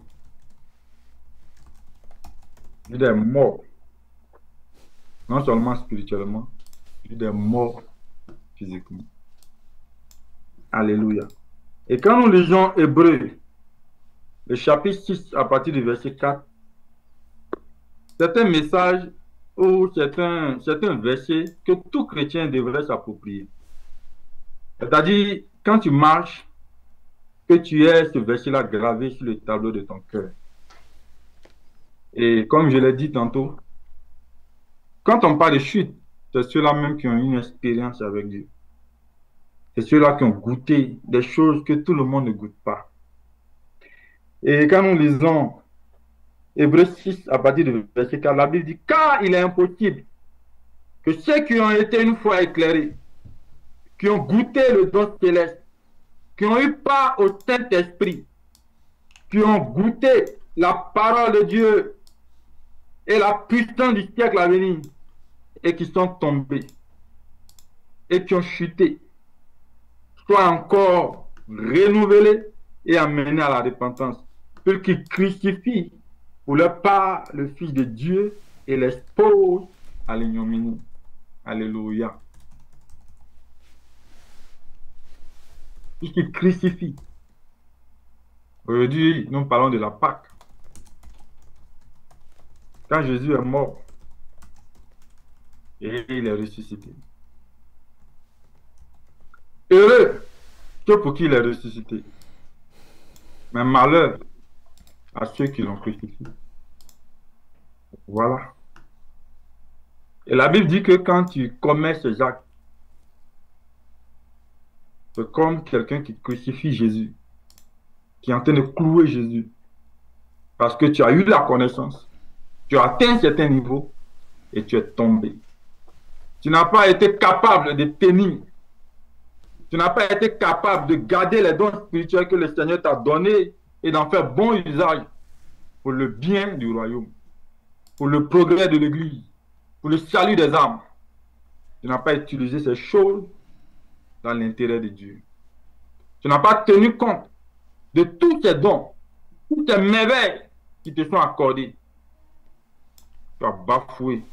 Judas est mort. Non seulement spirituellement, Judas est mort physiquement. Alléluia. Et quand nous lisons Hébreux, le chapitre 6, à partir du verset 4, c'est un message ou c'est un verset que tout chrétien devrait s'approprier. C'est-à-dire, quand tu marches, que tu aies ce verset-là gravé sur le tableau de ton cœur. Et comme je l'ai dit tantôt, quand on parle de chute, c'est ceux-là même qui ont une expérience avec Dieu. C'est ceux-là qui ont goûté des choses que tout le monde ne goûte pas. Et quand nous lisons Hébreux 6 à partir du verset 4, la Bible dit, car il est impossible que ceux qui ont été une fois éclairés, qui ont goûté le don céleste, qui ont eu part au Saint-Esprit, qui ont goûté la parole de Dieu et la puissance du siècle à venir, et qui sont tombés, et qui ont chuté, soient encore renouvelés et amenés à la repentance, ceux qui crucifient pour leur part le Fils de Dieu et l'exposent à l'ignominie. Alléluia. Ceux qui crucifient. Aujourd'hui, nous parlons de la Pâque. Quand Jésus est mort et il est ressuscité. Heureux ceux pour qui il est ressuscité. Mais malheur à ceux qui l'ont crucifié. Voilà. Et la Bible dit que quand tu commets ces actes, c'est comme quelqu'un qui crucifie Jésus, qui est en train de clouer Jésus. Parce que tu as eu la connaissance, tu as atteint un certain niveau et tu es tombé. Tu n'as pas été capable de tenir. Tu n'as pas été capable de garder les dons spirituels que le Seigneur t'a donnés et d'en faire bon usage pour le bien du royaume, pour le progrès de l'Église, pour le salut des âmes. Tu n'as pas utilisé ces choses dans l'intérêt de Dieu. Tu n'as pas tenu compte de tous ces dons toutes ces merveilles qui te sont accordées, tu as bafoué,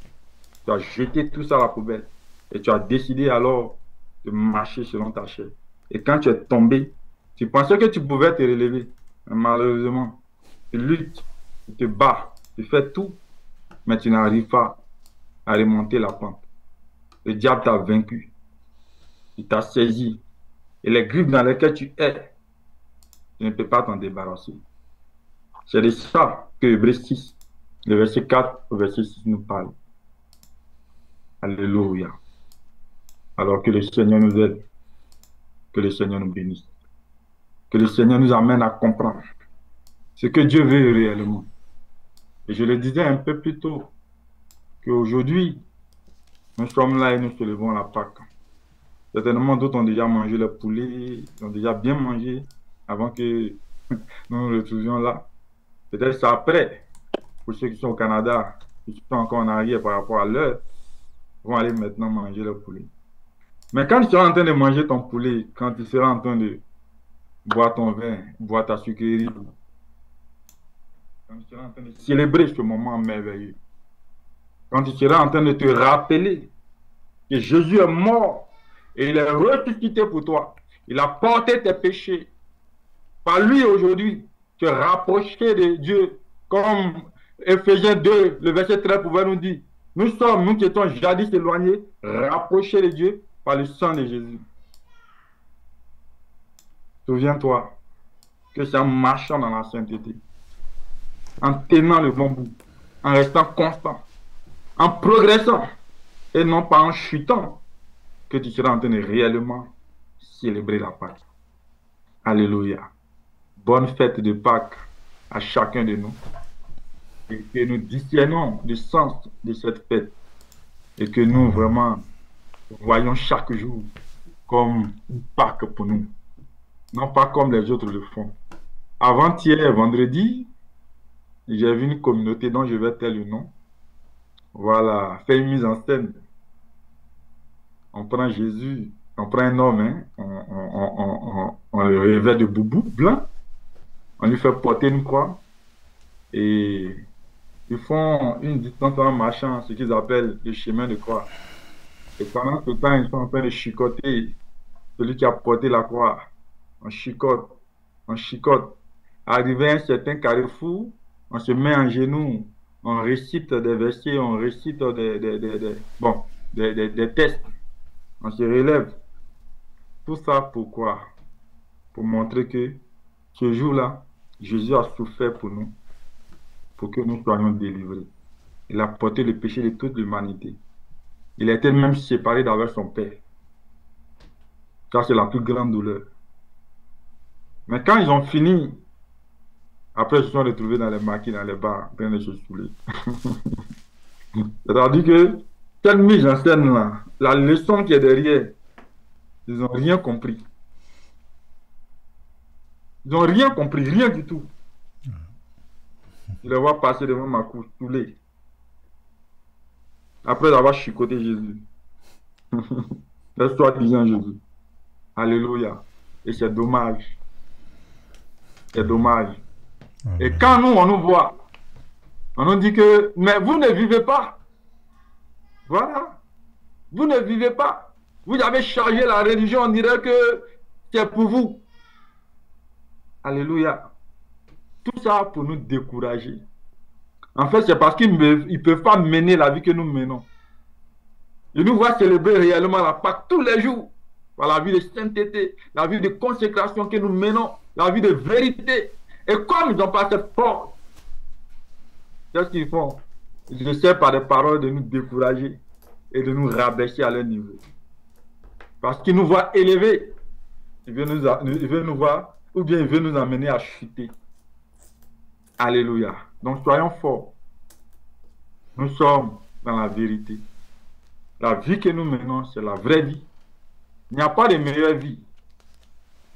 tu as jeté tout ça à la poubelle et tu as décidé alors de marcher selon ta chair. Et quand tu es tombé, tu pensais que tu pouvais te relever. Mais malheureusement, tu luttes, tu te bats, tu fais tout, mais tu n'arrives pas à remonter la pente. Le diable t'a vaincu. Il t'a saisi. Et les griffes dans lesquelles tu es, tu ne peux pas t'en débarrasser. C'est de ça que Hébreux 6, le verset 4 au verset 6 nous parle. Alléluia. Alors que le Seigneur nous aide, que le Seigneur nous bénisse, que le Seigneur nous amène à comprendre ce que Dieu veut réellement. Et je le disais un peu plus tôt, qu'aujourd'hui, nous sommes là et nous célébrons la Pâque. Certainement, d'autres ont déjà mangé le poulet, ils ont déjà bien mangé avant que nous nous retrouvions là. Peut-être c'est après, pour ceux qui sont au Canada, qui sont encore en arrière par rapport à l'heure, vont aller maintenant manger le poulet. Mais quand tu seras en train de manger ton poulet, quand tu seras en train de boire ton vin, boire ta sucrerie, quand tu seras en train de célébrer ce moment merveilleux, quand tu seras en train de te rappeler que Jésus est mort et il est ressuscité pour toi, il a porté tes péchés. Par lui aujourd'hui, te rapprocher de Dieu, comme Éphésiens 2, le verset 13 pouvait nous dire. Nous sommes, nous qui étions jadis éloignés, rapprochés de Dieu par le sang de Jésus. Souviens-toi que c'est en marchant dans la sainteté, en tenant le bon bout, en restant constant, en progressant et non pas en chutant, que tu seras en train de réellement célébrer la Pâque. Alléluia. Bonne fête de Pâques à chacun de nous. Et que nous discernons le sens de cette fête. Et que nous vraiment voyons chaque jour comme une Pâque pour nous. Non pas comme les autres le font. Avant-hier, vendredi, j'ai vu une communauté dont je vais taire le nom. Voilà, fait une mise en scène. On prend Jésus, on prend un homme, hein, on le revêt de boubou blanc, on lui fait porter une croix et ils font une distance en marchant, ce qu'ils appellent le chemin de croix. Et pendant ce temps, ils sont en train de chicoter celui qui a porté la croix. On chicote, on chicote. Arrivé à un certain carrefour, on se met en genoux, on récite des versets, on récite des textes. On se relève. Tout ça pourquoi? Pour montrer que ce jour-là, Jésus a souffert pour nous, pour que nous soyons délivrés. Il a porté le péché de toute l'humanité. Il a été même séparé d'avec son Père. Ça, c'est la plus grande douleur. Mais quand ils ont fini, après, ils se sont retrouvés dans les maquis, dans les bars, en train de se saouler. C'est-à-dire que cette mise en scène-là, la leçon qui est derrière, ils n'ont rien compris. Ils n'ont rien compris, rien du tout. Je les vois passer devant ma cour, saoulés. Après avoir chicoté Jésus. Laisse-toi disant Jésus. Alléluia. Et c'est dommage. C'est dommage. Et quand nous, on nous voit, on nous dit que, mais vous ne vivez pas. Voilà. Vous ne vivez pas. Vous avez changé la religion, on dirait que c'est pour vous. Alléluia. Tout ça pour nous décourager. En fait, c'est parce qu'ils ne peuvent pas mener la vie que nous menons. Ils nous voient célébrer réellement la Pâque tous les jours. Par la vie de sainteté, la vie de consécration que nous menons, la vie de vérité. Et comme ils n'ont pas cette force, qu'est-ce qu'ils font? Ils essaient par des paroles de nous décourager et de nous rabaisser à leur niveau. Parce qu'ils nous voient élevés. Ils veulent nous voir, ou bien ils veulent nous amener à chuter. Alléluia. Donc soyons forts. Nous sommes dans la vérité. La vie que nous menons, c'est la vraie vie. Il n'y a pas de meilleure vie.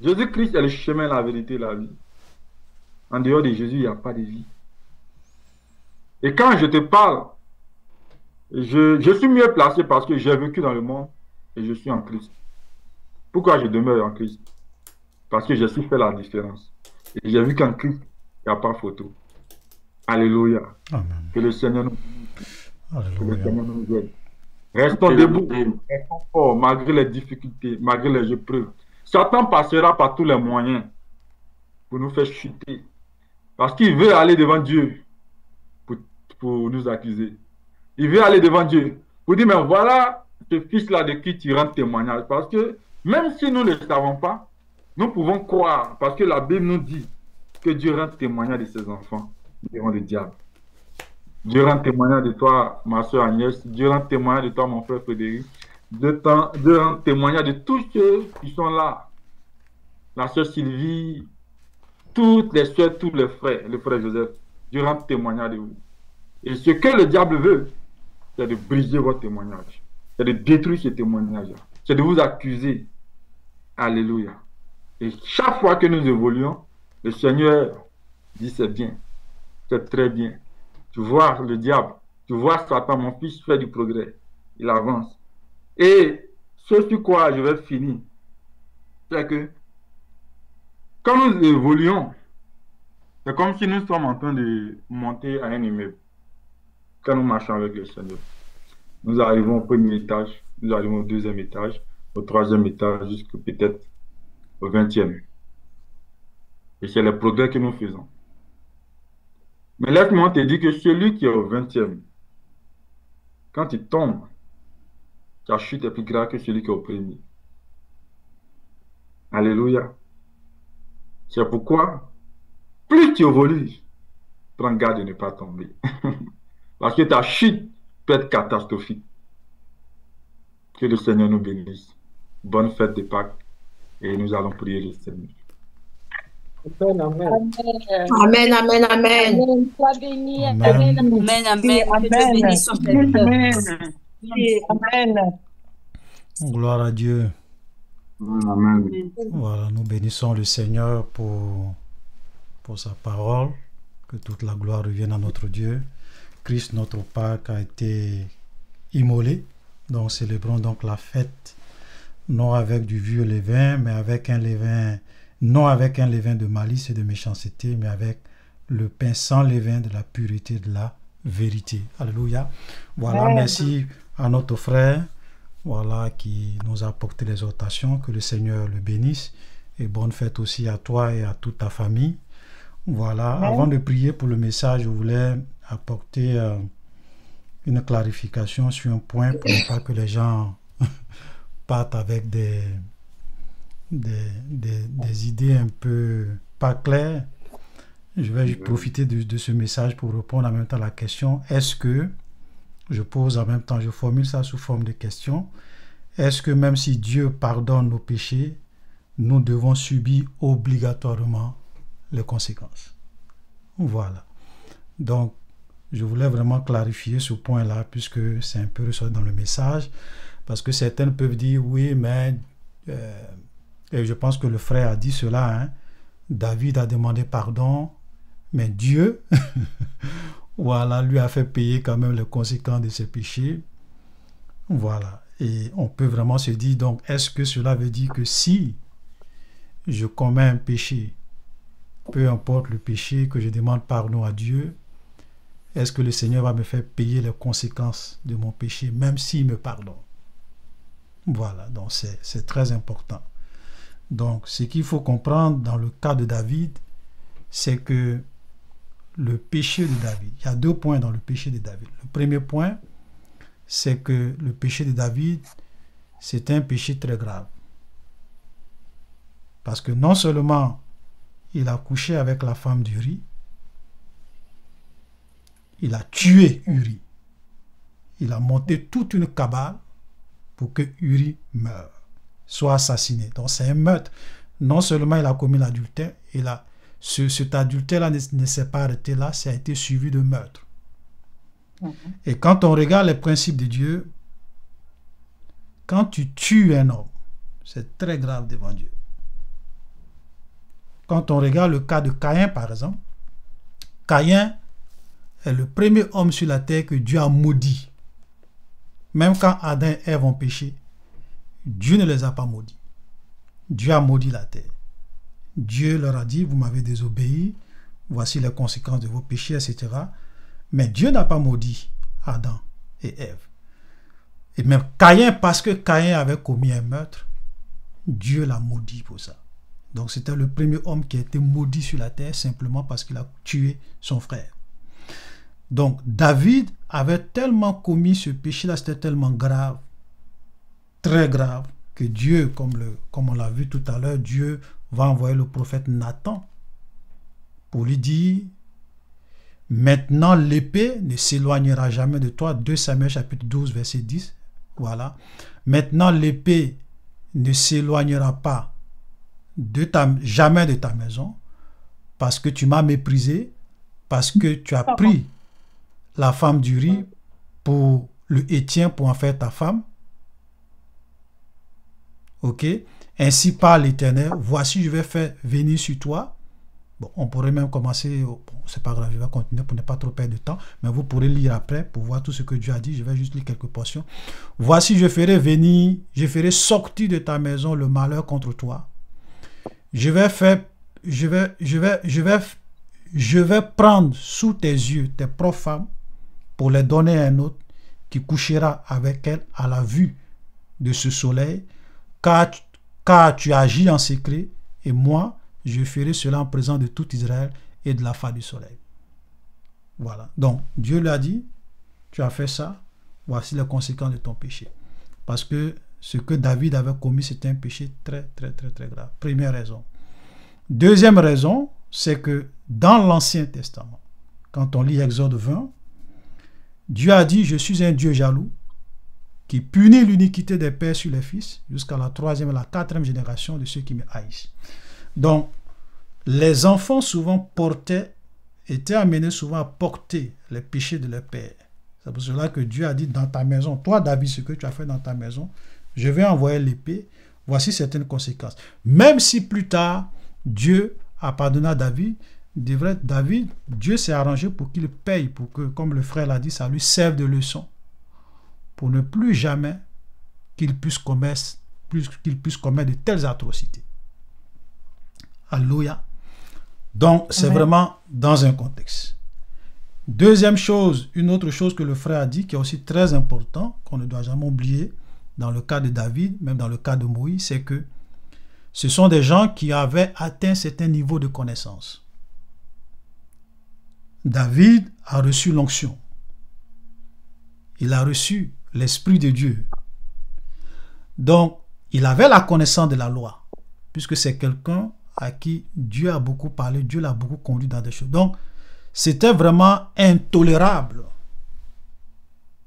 Jésus-Christ est le chemin, la vérité, la vie. En dehors de Jésus, il n'y a pas de vie. Et quand je te parle, je suis mieux placé parce que j'ai vécu dans le monde et je suis en Christ. Pourquoi je demeure en Christ? Parce que j'ai su faire la différence. Et j'ai vu qu'en Christ, Il n'y a pas photo. Alléluia. Amen. Que le Seigneur nous, que le Alléluia. Seigneur nous aide. Restons debout, restons forts, malgré les difficultés, malgré les épreuves. Satan passera par tous les moyens pour nous faire chuter. Parce qu'il veut aller devant Dieu pour nous accuser. Il veut aller devant Dieu pour dire, mais voilà ce fils-là de qui tu rends témoignage. Parce que même si nous ne le savons pas, nous pouvons croire, parce que la Bible nous dit que Dieu rend témoignage de ses enfants devant le diable. Dieu rend témoignage de toi, ma soeur Agnès. Dieu rend témoignage de toi, mon frère Frédéric. Dieu rend témoignage de tous ceux qui sont là. La soeur Sylvie, toutes les soeurs, tous les frères, le frère Joseph. Dieu rend témoignage de vous. Et ce que le diable veut, c'est de briser votre témoignage. C'est de détruire ce témoignage. C'est de vous accuser. Alléluia. Et chaque fois que nous évoluons, le Seigneur dit c'est bien. C'est très bien. Tu vois le diable, tu vois Satan, mon fils fait du progrès. Il avance. Et ce sur quoi je vais finir, c'est que quand nous évoluons, c'est comme si nous sommes en train de monter à un immeuble. Quand nous marchons avec le Seigneur, nous arrivons au premier étage, nous arrivons au deuxième étage, au troisième étage, jusqu'à peut-être au 20e. Et c'est le progrès que nous faisons. Mais laisse-moi te dire que celui qui est au 20e, quand il tombe, sa chute est plus grave que celui qui est au premier. Alléluia. C'est pourquoi, plus tu évolues, prends garde de ne pas tomber. Parce que ta chute peut être catastrophique. Que le Seigneur nous bénisse. Bonne fête de Pâques. Et nous allons prier le Seigneur. Amen, amen. Amen, amen, amen. Amen. Sois béni. Amen. Amen. Amen, amen. Que Dieu bénisse son serviteur. Amen. Gloire à Dieu. Amen. Voilà, nous bénissons le Seigneur pour sa parole. Que toute la gloire revienne à notre Dieu. Christ, notre Pâques, a été immolé. Donc, célébrons donc la fête, non avec du vieux levain, mais avec un levain, non avec un levain de malice et de méchanceté, mais avec le pain sans levain de la pureté de la vérité. Alléluia. Voilà, merci à notre frère, voilà, qui nous a apporté l'exhortation. Que le Seigneur le bénisse. Et bonne fête aussi à toi et à toute ta famille. Voilà, avant de prier pour le message, je voulais apporter une clarification sur un point pour ne pas que les gens partent avec des idées un peu pas claires. Je vais profiter de ce message pour répondre en même temps à la question: est-ce que, je pose en même temps, je formule ça sous forme de question, est-ce que même si Dieu pardonne nos péchés, nous devons subir obligatoirement les conséquences? Voilà. Donc, je voulais vraiment clarifier ce point-là, puisque c'est un peu ressorti dans le message, parce que certains peuvent dire, oui, mais, et je pense que le frère a dit cela, hein, David a demandé pardon, mais Dieu, voilà, lui a fait payer quand même les conséquences de ses péchés. Voilà. Et on peut vraiment se dire, donc, est-ce que cela veut dire que si je commets un péché, peu importe le péché, que je demande pardon à Dieu, est-ce que le Seigneur va me faire payer les conséquences de mon péché, même s'il me pardonne? Voilà, donc c'est très important. Donc, ce qu'il faut comprendre dans le cas de David, c'est que le péché de David, il y a 2 points dans le péché de David. Le premier point, c'est que le péché de David, c'est un péché très grave. Parce que non seulement il a couché avec la femme d'Uri, il a tué Uri. Il a monté toute une cabale pour que Uri meure, soit assassiné. Donc c'est un meurtre. Non seulement il a commis l'adultère, cet adultère-là ne s'est pas arrêté là, ça a été suivi de meurtre. Et quand on regarde les principes de Dieu, quand tu tues un homme, c'est très grave devant Dieu. Quand on regarde le cas de Caïn, par exemple, Caïn est le premier homme sur la terre que Dieu a maudit. Même quand Adam et Ève ont péché, Dieu ne les a pas maudits. Dieu a maudit la terre. Dieu leur a dit, vous m'avez désobéi, voici les conséquences de vos péchés, etc. Mais Dieu n'a pas maudit Adam et Ève. Et même Caïn, parce que Caïn avait commis un meurtre, Dieu l'a maudit pour ça. Donc c'était le premier homme qui a été maudit sur la terre simplement parce qu'il a tué son frère. Donc David avait tellement commis ce péché-là, c'était tellement grave, très grave, que Dieu, comme on l'a vu tout à l'heure, Dieu va envoyer le prophète Nathan pour lui dire: maintenant l'épée ne s'éloignera jamais de toi. 2 Samuel chapitre 12 verset 10. Voilà. Maintenant l'épée ne s'éloignera pas jamais de ta maison, parce que tu m'as méprisé, parce que tu as pris la femme d'Uri pour le Héthien pour en faire ta femme. Ok. Ainsi parle l'Éternel, voici je vais faire venir sur toi. Bon, on pourrait même commencer, bon, c'est pas grave, je vais continuer pour ne pas trop perdre de temps, mais vous pourrez lire après pour voir tout ce que Dieu a dit. Je vais juste lire quelques portions. Voici je ferai sortir de ta maison le malheur contre toi. Je vais prendre sous tes yeux tes propres femmes pour les donner à un autre qui couchera avec elles à la vue de ce soleil, car tu agis en secret, et moi, je ferai cela en présence de tout Israël et de la face du soleil. Voilà. Donc, Dieu lui a dit, tu as fait ça, voici les conséquences de ton péché. Parce que ce que David avait commis, c'était un péché très, très, très, très grave. Première raison. Deuxième raison, c'est que dans l'Ancien Testament, quand on lit Exode 20, Dieu a dit, je suis un Dieu jaloux, qui punit l'iniquité des pères sur les fils, jusqu'à la 3e et la 4e génération de ceux qui me haïssent. Donc, les enfants souvent étaient amenés souvent à porter les péchés de leurs pères. C'est pour cela que Dieu a dit dans ta maison, toi David, ce que tu as fait dans ta maison, je vais envoyer l'épée, voici certaines conséquences. Même si plus tard, Dieu a pardonné à David, Dieu s'est arrangé pour qu'il paye, pour que, comme le frère l'a dit, ça lui serve de leçon, pour ne plus jamais qu'il puisse commettre de telles atrocités. Alléluia. Donc, c'est vraiment dans un contexte. Deuxième chose, une autre chose que le frère a dit, qui est aussi très important, qu'on ne doit jamais oublier, dans le cas de David, même dans le cas de Moïse, c'est que ce sont des gens qui avaient atteint un certain niveau de connaissance. David a reçu l'onction. Il a reçu l'Esprit de Dieu. Donc, il avait la connaissance de la loi, puisque c'est quelqu'un à qui Dieu a beaucoup parlé, Dieu l'a beaucoup conduit dans des choses. Donc, c'était vraiment intolérable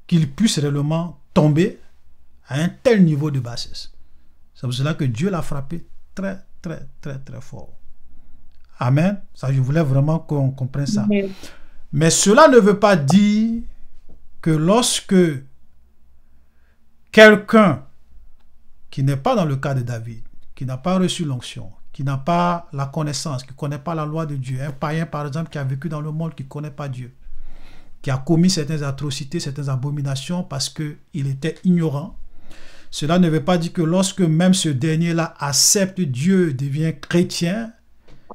qu'il puisse réellement tomber à un tel niveau de bassesse. C'est pour cela que Dieu l'a frappé très, très, très, très fort. Amen. Ça, je voulais vraiment qu'on comprenne ça. Mais cela ne veut pas dire que lorsque quelqu'un qui n'est pas dans le cas de David, qui n'a pas reçu l'onction, qui n'a pas la connaissance, qui ne connaît pas la loi de Dieu, un païen par exemple qui a vécu dans le monde, qui ne connaît pas Dieu, qui a commis certaines atrocités, certaines abominations parce qu'il était ignorant, cela ne veut pas dire que lorsque même ce dernier-là accepte Dieu, devient chrétien,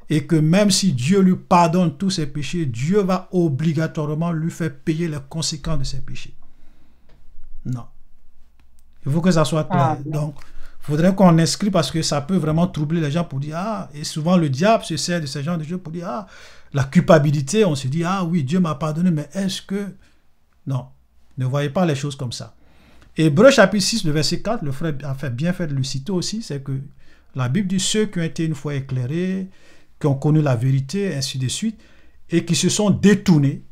et que même si Dieu lui pardonne tous ses péchés, Dieu va obligatoirement lui faire payer les conséquences de ses péchés. Non. Il faut que ça soit clair. Donc, il faudrait qu'on inscrit parce que ça peut vraiment troubler les gens pour dire, ah, et souvent le diable se sert de ces gens de Dieu pour dire, ah, la culpabilité, on se dit, ah oui, Dieu m'a pardonné, mais est-ce que... Non, ne voyez pas les choses comme ça. Hébreux chapitre 6, le verset 4, le frère a bien fait de le citer aussi, c'est que la Bible dit, ceux qui ont été une fois éclairés, qui ont connu la vérité, ainsi de suite, et qui se sont détournés.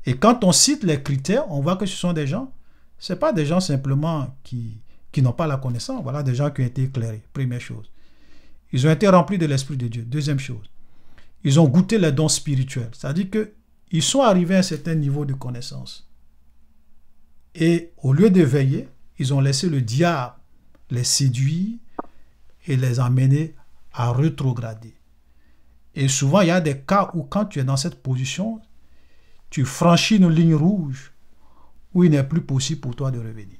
Et quand on cite les critères, on voit que ce sont des gens, ce n'est pas des gens simplement qui n'ont pas la connaissance, voilà des gens qui ont été éclairés, première chose. Ils ont été remplis de l'Esprit de Dieu, deuxième chose. Ils ont goûté les dons spirituels, c'est-à-dire qu'ils sont arrivés à un certain niveau de connaissance. Et au lieu de veiller, ils ont laissé le diable les séduire et les amener à rétrograder. Et souvent, il y a des cas où quand tu es dans cette position, tu franchis une ligne rouge où il n'est plus possible pour toi de revenir.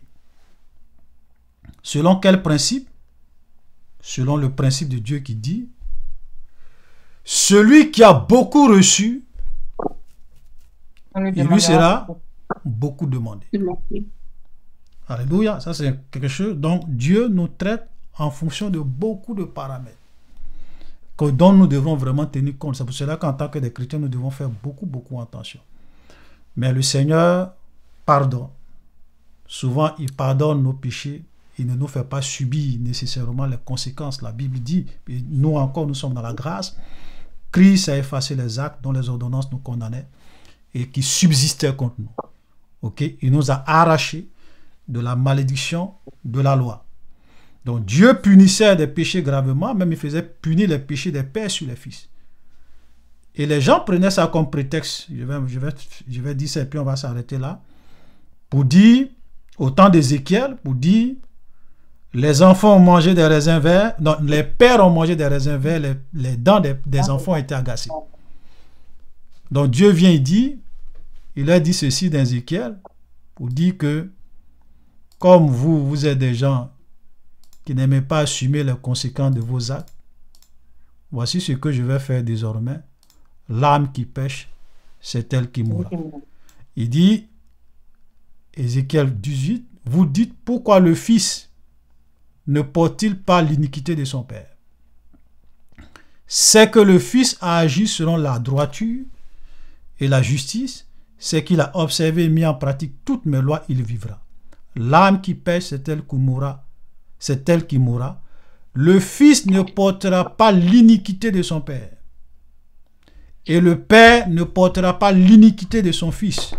Selon quel principe? Selon le principe de Dieu qui dit, celui qui a beaucoup reçu, il lui sera beaucoup demandé. Alléluia, ça c'est quelque chose. Donc Dieu nous traite en fonction de beaucoup de paramètres dont nous devons vraiment tenir compte. C'est pour cela qu'en tant que des chrétiens, nous devons faire beaucoup attention. Mais le Seigneur pardonne. Souvent, il pardonne nos péchés. Il ne nous fait pas subir nécessairement les conséquences. La Bible dit, et nous encore, nous sommes dans la grâce. Christ a effacé les actes dont les ordonnances nous condamnaient et qui subsistaient contre nous. Okay? Il nous a arrachés de la malédiction de la loi. Donc Dieu punissait des péchés gravement, même il faisait punir les péchés des pères sur les fils. Et les gens prenaient ça comme prétexte. Je vais dire ça et puis on va s'arrêter là. Pour dire, au temps d'Ézéchiel, pour dire, les enfants ont mangé des raisins verts, non, les pères ont mangé des raisins verts, les dents des enfants ont été agacées. Donc Dieu vient et dit, il a dit ceci dans Ézéchiel, pour dire que, comme vous êtes des gens qui n'aimez pas assumer les conséquences de vos actes, voici ce que je vais faire désormais. L'âme qui pêche, c'est elle qui mourra. Il dit, Ézéchiel 18, vous dites pourquoi le Fils ne porte-t-il pas l'iniquité de son Père? C'est que le Fils a agi selon la droiture et la justice, c'est qu'il a observé et mis en pratique toutes mes lois, il vivra. L'âme qui pêche, c'est elle qui mourra. C'est elle qui mourra. Le Fils ne portera pas l'iniquité de son Père. Et le Père ne portera pas l'iniquité de son Fils.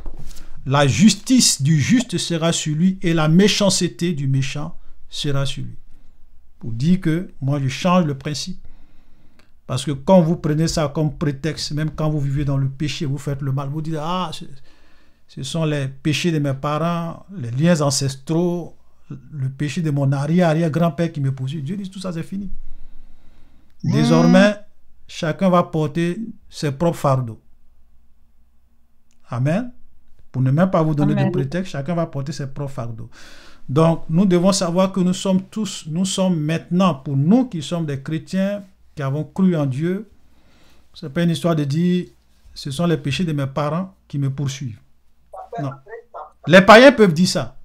La justice du juste sera sur lui et la méchanceté du méchant sera sur lui. Pour dire que moi je change le principe. Parce que quand vous prenez ça comme prétexte, même quand vous vivez dans le péché, vous faites le mal, vous dites, ah, ce sont les péchés de mes parents, les liens ancestraux, le péché de mon arrière-grand-père qui me poursuit. Dieu dit, tout ça c'est fini. Désormais, chacun va porter ses propres fardeaux. Amen. Pour ne même pas vous donner de prétexte, chacun va porter ses propres fardeaux. Donc, nous devons savoir que nous sommes maintenant, pour nous qui sommes des chrétiens, qui avons cru en Dieu, ce n'est pas une histoire de dire, ce sont les péchés de mes parents qui me poursuivent. Non. Les païens peuvent dire ça.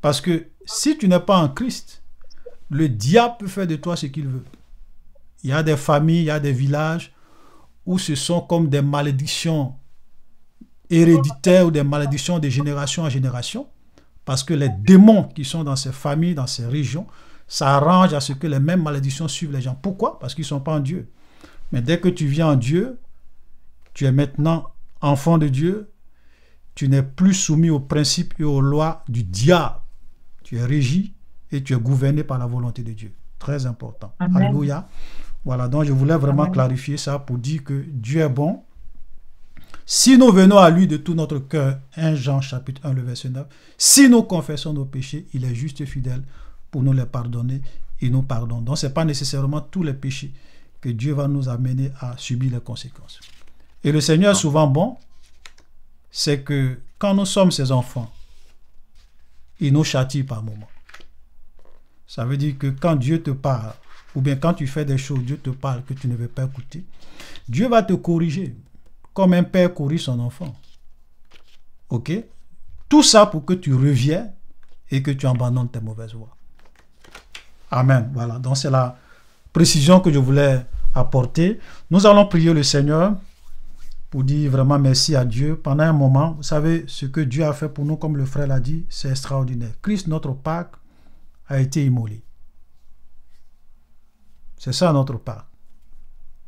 Parce que si tu n'es pas en Christ, le diable peut faire de toi ce qu'il veut. Il y a des familles, il y a des villages où ce sont comme des malédictions héréditaires ou des malédictions de génération en génération. Parce que les démons qui sont dans ces familles, dans ces régions, s'arrangent à ce que les mêmes malédictions suivent les gens. Pourquoi? Parce qu'ils ne sont pas en Dieu. Mais dès que tu viens en Dieu, tu es maintenant enfant de Dieu, tu n'es plus soumis aux principes et aux lois du diable. Tu es régi et tu es gouverné par la volonté de Dieu. Très important. Amen. Alléluia. Voilà, donc je voulais vraiment clarifier ça pour dire que Dieu est bon. Si nous venons à lui de tout notre cœur, 1 Jean chapitre 1, le verset 9, si nous confessons nos péchés, il est juste et fidèle pour nous les pardonner et nous pardonne. Donc ce n'est pas nécessairement tous les péchés que Dieu va nous amener à subir les conséquences. Et le Seigneur est souvent bon, c'est que quand nous sommes ses enfants, il nous châtie par moments. Ça veut dire que quand Dieu te parle, ou bien quand tu fais des choses, Dieu te parle que tu ne veux pas écouter, Dieu va te corriger, comme un père corrige son enfant. Ok? Tout ça pour que tu reviennes et que tu abandonnes tes mauvaises voies. Amen. Voilà, donc c'est la précision que je voulais apporter. Nous allons prier le Seigneur pour dire vraiment merci à Dieu. Pendant un moment, vous savez, ce que Dieu a fait pour nous, comme le frère l'a dit, c'est extraordinaire. Christ, notre Pâques, a été immolé. C'est ça notre Pâques.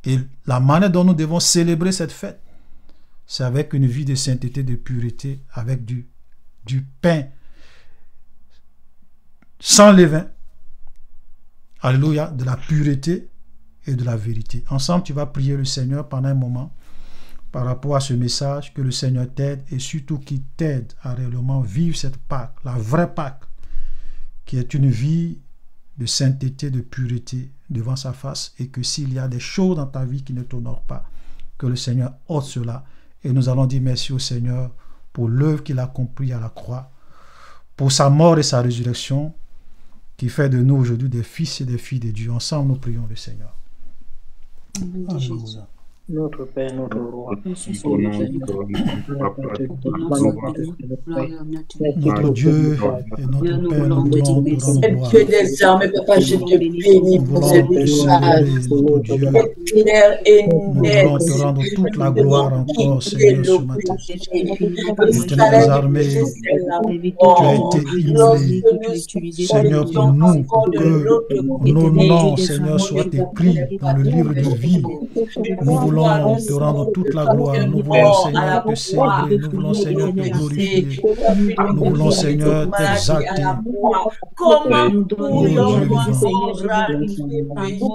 Et la manière dont nous devons célébrer cette fête, c'est avec une vie de sainteté, de pureté, avec du pain sans levain. Alléluia, de la pureté et de la vérité. Ensemble, tu vas prier le Seigneur pendant un moment par rapport à ce message, que le Seigneur t'aide et surtout qu'il t'aide à réellement vivre cette Pâque, la vraie Pâque, qui est une vie de sainteté, de pureté devant sa face, et que s'il y a des choses dans ta vie qui ne t'honorent pas, que le Seigneur ôte cela. Et nous allons dire merci au Seigneur pour l'œuvre qu'il a accomplie à la croix, pour sa mort et sa résurrection, qui fait de nous aujourd'hui des fils et des filles de Dieu. Ensemble, nous prions le Seigneur. Alléluia. Notre Père, notre Roi. Notre Dieu et notre Père, nous voulons te rendre gloire. Dieu des armes, Papa, je te bénis Nous pour voulons cette te célébrer, notre Dieu. clair et Nous net. voulons te rendre toute la gloire encore, Seigneur, ce matin. Éternel des armées, tu as été immolé, Seigneur, pour nous, pour que nos noms, Seigneur, soient écrits dans le livre de vie. Nous voulons te rendre toute la gloire. Nous voulons, Seigneur, te célébrer. Nous voulons, Seigneur, te glorifier. Nous voulons, Seigneur, t'exalter. Oh Dieu vivant.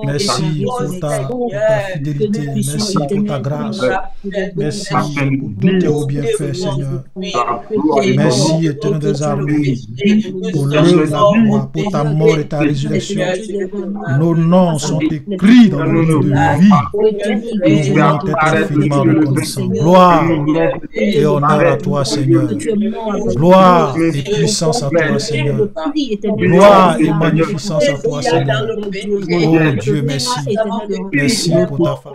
Merci pour ta fidélité. Merci pour ta grâce. Merci pour tous tes bienfaits, Seigneur. Merci, Éternel des armées, pour l'œuvre de la croix, pour ta mort et ta résurrection. Nos noms sont écrits dans le livre de vie. Nous voulons être infiniment reconnaissants. Gloire et honneur à toi, Seigneur. Gloire et puissance à toi, Seigneur. Gloire et magnificence à toi, Seigneur. Oh Dieu, merci. Merci pour ta femme.